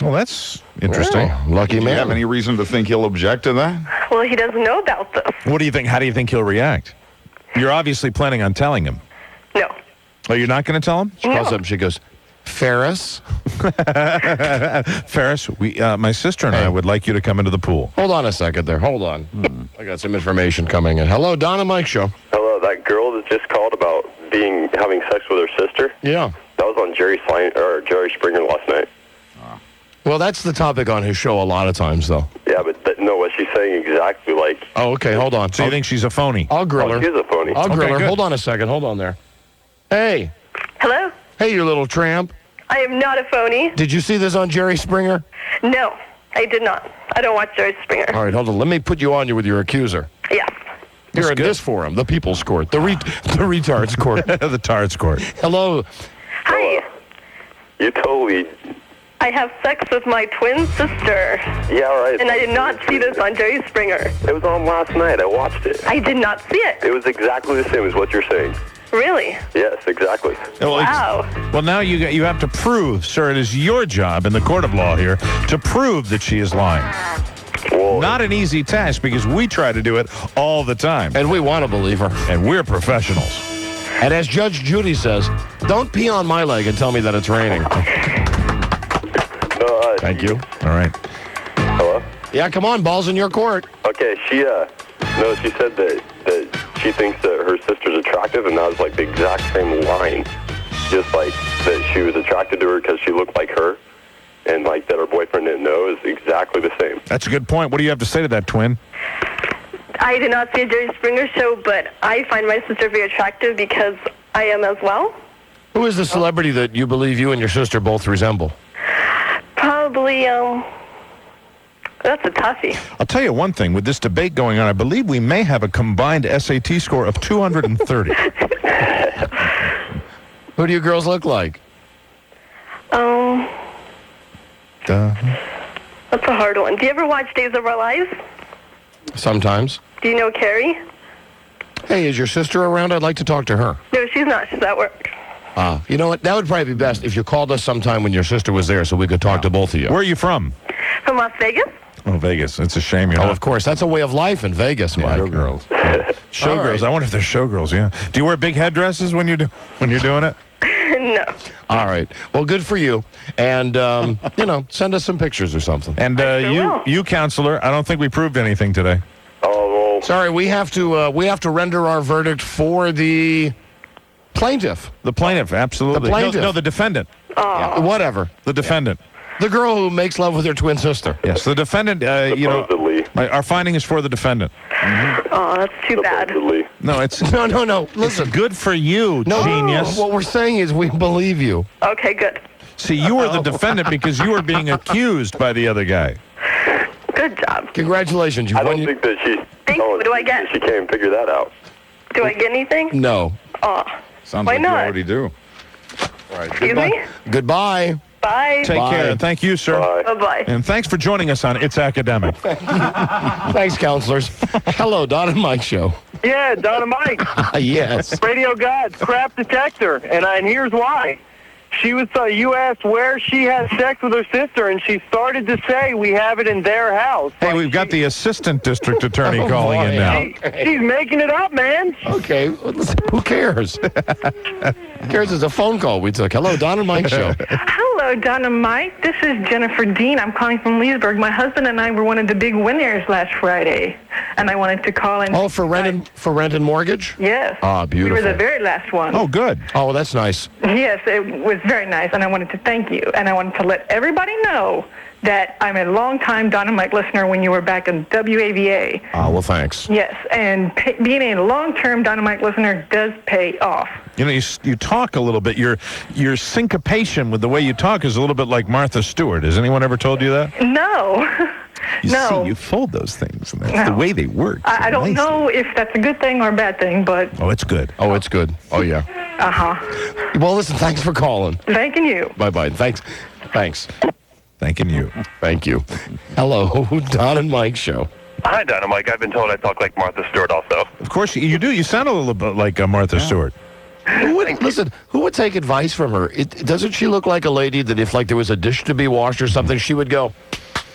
Well, that's interesting. Yeah, lucky Do man. you have any reason to think he'll object to that? Well, he doesn't know about this. What do you think? How do you think he'll react? You're obviously planning on telling him. No. Oh, you're not going to tell him? She calls up, she goes, Ferris? Ferris, my sister and I would like you to come into the pool. Hold on a second there. Hold on. I got some information coming in. Hello, Donna Mike Show. Hello, that girl that just called about having sex with her sister? Yeah. That was on Jerry Springer last night. Well, that's the topic on his show a lot of times, though. Yeah, but no, what she's saying exactly like... Oh, okay, hold on. So you think she's a phony? I'll grill her. She's a phony. I'll grill her. good. Hold on a second. Hold on there. Hey. Hello? Hey, you little tramp. I am not a phony. Did you see this on Jerry Springer? No, I did not. I don't watch Jerry Springer. All right, hold on. Let me put you on with your accuser. Yes. You're in this forum, the People's Court, the retards court. The tards court. Hello. Hi. You totally... I have sex with my twin sister. Yeah, all right. And I did not see this on Jerry Springer. It was on last night. I watched it. I did not see it. It was exactly the same as what you're saying. Really? Yes, exactly. Wow. Well, now you have to prove, sir, it is your job in the court of law here to prove that she is lying. Well, not an easy task because we try to do it all the time. And we want to believe her. And we're professionals. And as Judge Judy says, don't pee on my leg and tell me that it's raining. Thank you. All right. Hello? Yeah, come on, ball's in your court. Okay, she said that she thinks that her sister's attractive, and that was like the exact same line. Just like that she was attracted to her because she looked like her, and like that her boyfriend didn't know is exactly the same. That's a good point. What do you have to say to that, twin? I did not see a Jerry Springer show, but I find my sister very attractive because I am as well. Who is the celebrity that you believe you and your sister both resemble? Probably, That's a toughie. I'll tell you one thing. With this debate going on, I believe we may have a combined SAT score of 230. Who do you girls look like? That's a hard one. Do you ever watch Days of Our Lives? Sometimes. Do you know Carrie? Hey, is your sister around? I'd like to talk to her. No, she's not. She's at work. You know what? That would probably be best if you called us sometime when your sister was there so we could talk to both of you. Where are you from? From Las Vegas? Oh, Vegas. It's a shame you're not. Of course. That's a way of life in Vegas, Mike. Showgirls. Showgirls. I wonder if they're showgirls, yeah. Do you wear big headdresses when you're doing it? No. All right. Well, good for you. And, send us some pictures or something. And you, counselor, I don't think we proved anything today. Oh, well. Sorry, we have to render our verdict for the plaintiff. The plaintiff, absolutely. The plaintiff. No, the defendant. Yeah, whatever. The defendant. The girl who makes love with her twin sister. Yes, the defendant, our finding is for the defendant. Oh, that's too bad. No, it's... No. Listen. It's good for you, genius. What we're saying is we believe you. Okay, good. See, you were the defendant because you were being accused by the other guy. Good job. Congratulations. I don't think that she... Thanks. What do I get? She can't even figure that out. Do I get anything? No. Oh. Sounds Why like not? you already do. All right. Excuse me? Goodbye. Bye. Take care. Thank you, sir. Bye-bye. And thanks for joining us on It's Academic. Thanks, counselors. Hello, Don and Mike Show. Yeah, Don and Mike. Yes. Radio God's crap detector, and here's why. She was. You asked where she had sex with her sister, and she started to say we have it in their house. Hey, we've got the assistant district attorney calling in now. She's making it up, man. Okay, who cares? Who cares? It's a phone call we took. Hello, Don and Mike Show. Hello, Don and Mike. This is Jennifer Dean. I'm calling from Leesburg. My husband and I were one of the big winners last Friday, and I wanted to call in. Oh, for rent and mortgage? Yes. Ah, beautiful. We were the very last one. Oh, good. Oh, well, that's nice. Yes, it was very nice, and I wanted to thank you, and I wanted to let everybody know that I'm a long-time Don and Mike listener when you were back in WAVA. Ah, well, thanks. Yes, and being a long-term Don and Mike listener does pay off. You know, you talk a little bit. Your syncopation with the way you talk is a little bit like Martha Stewart. Has anyone ever told you that? No. You No. see, you fold those things, and that's the way they work. I don't know if that's a good thing or a bad thing, but... Oh, it's good. Oh, it's good. Oh, yeah. Uh-huh. Well, listen, thanks for calling. Thanking you. Bye-bye. Thanks. Thanking you. Thank you. Hello, Don and Mike Show. Hi, Don and Mike. I've been told I talk like Martha Stewart also. Of course you do. You sound a little bit like Martha Stewart. Who would take advice from her? Doesn't she look like a lady that if there was a dish to be washed or something, she would go,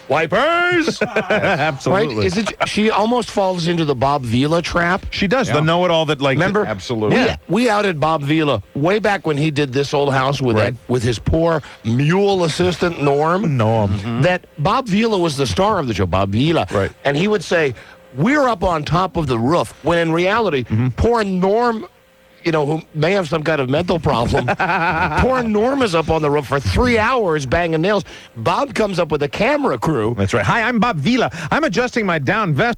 wipers? Absolutely. Right? She almost falls into the Bob Vila trap. She does. The know-it-all that Remember? Absolutely. Yeah. We outed Bob Vila way back when he did This Old House with his poor mule assistant, Norm. That Bob Vila was the star of the show, Bob Vila. Right. And he would say, we're up on top of the roof, when in reality, poor Norm, who may have some kind of mental problem. Poor Norm is up on the roof for 3 hours banging nails. Bob comes up with a camera crew. That's right. Hi, I'm Bob Vila. I'm adjusting my down vest.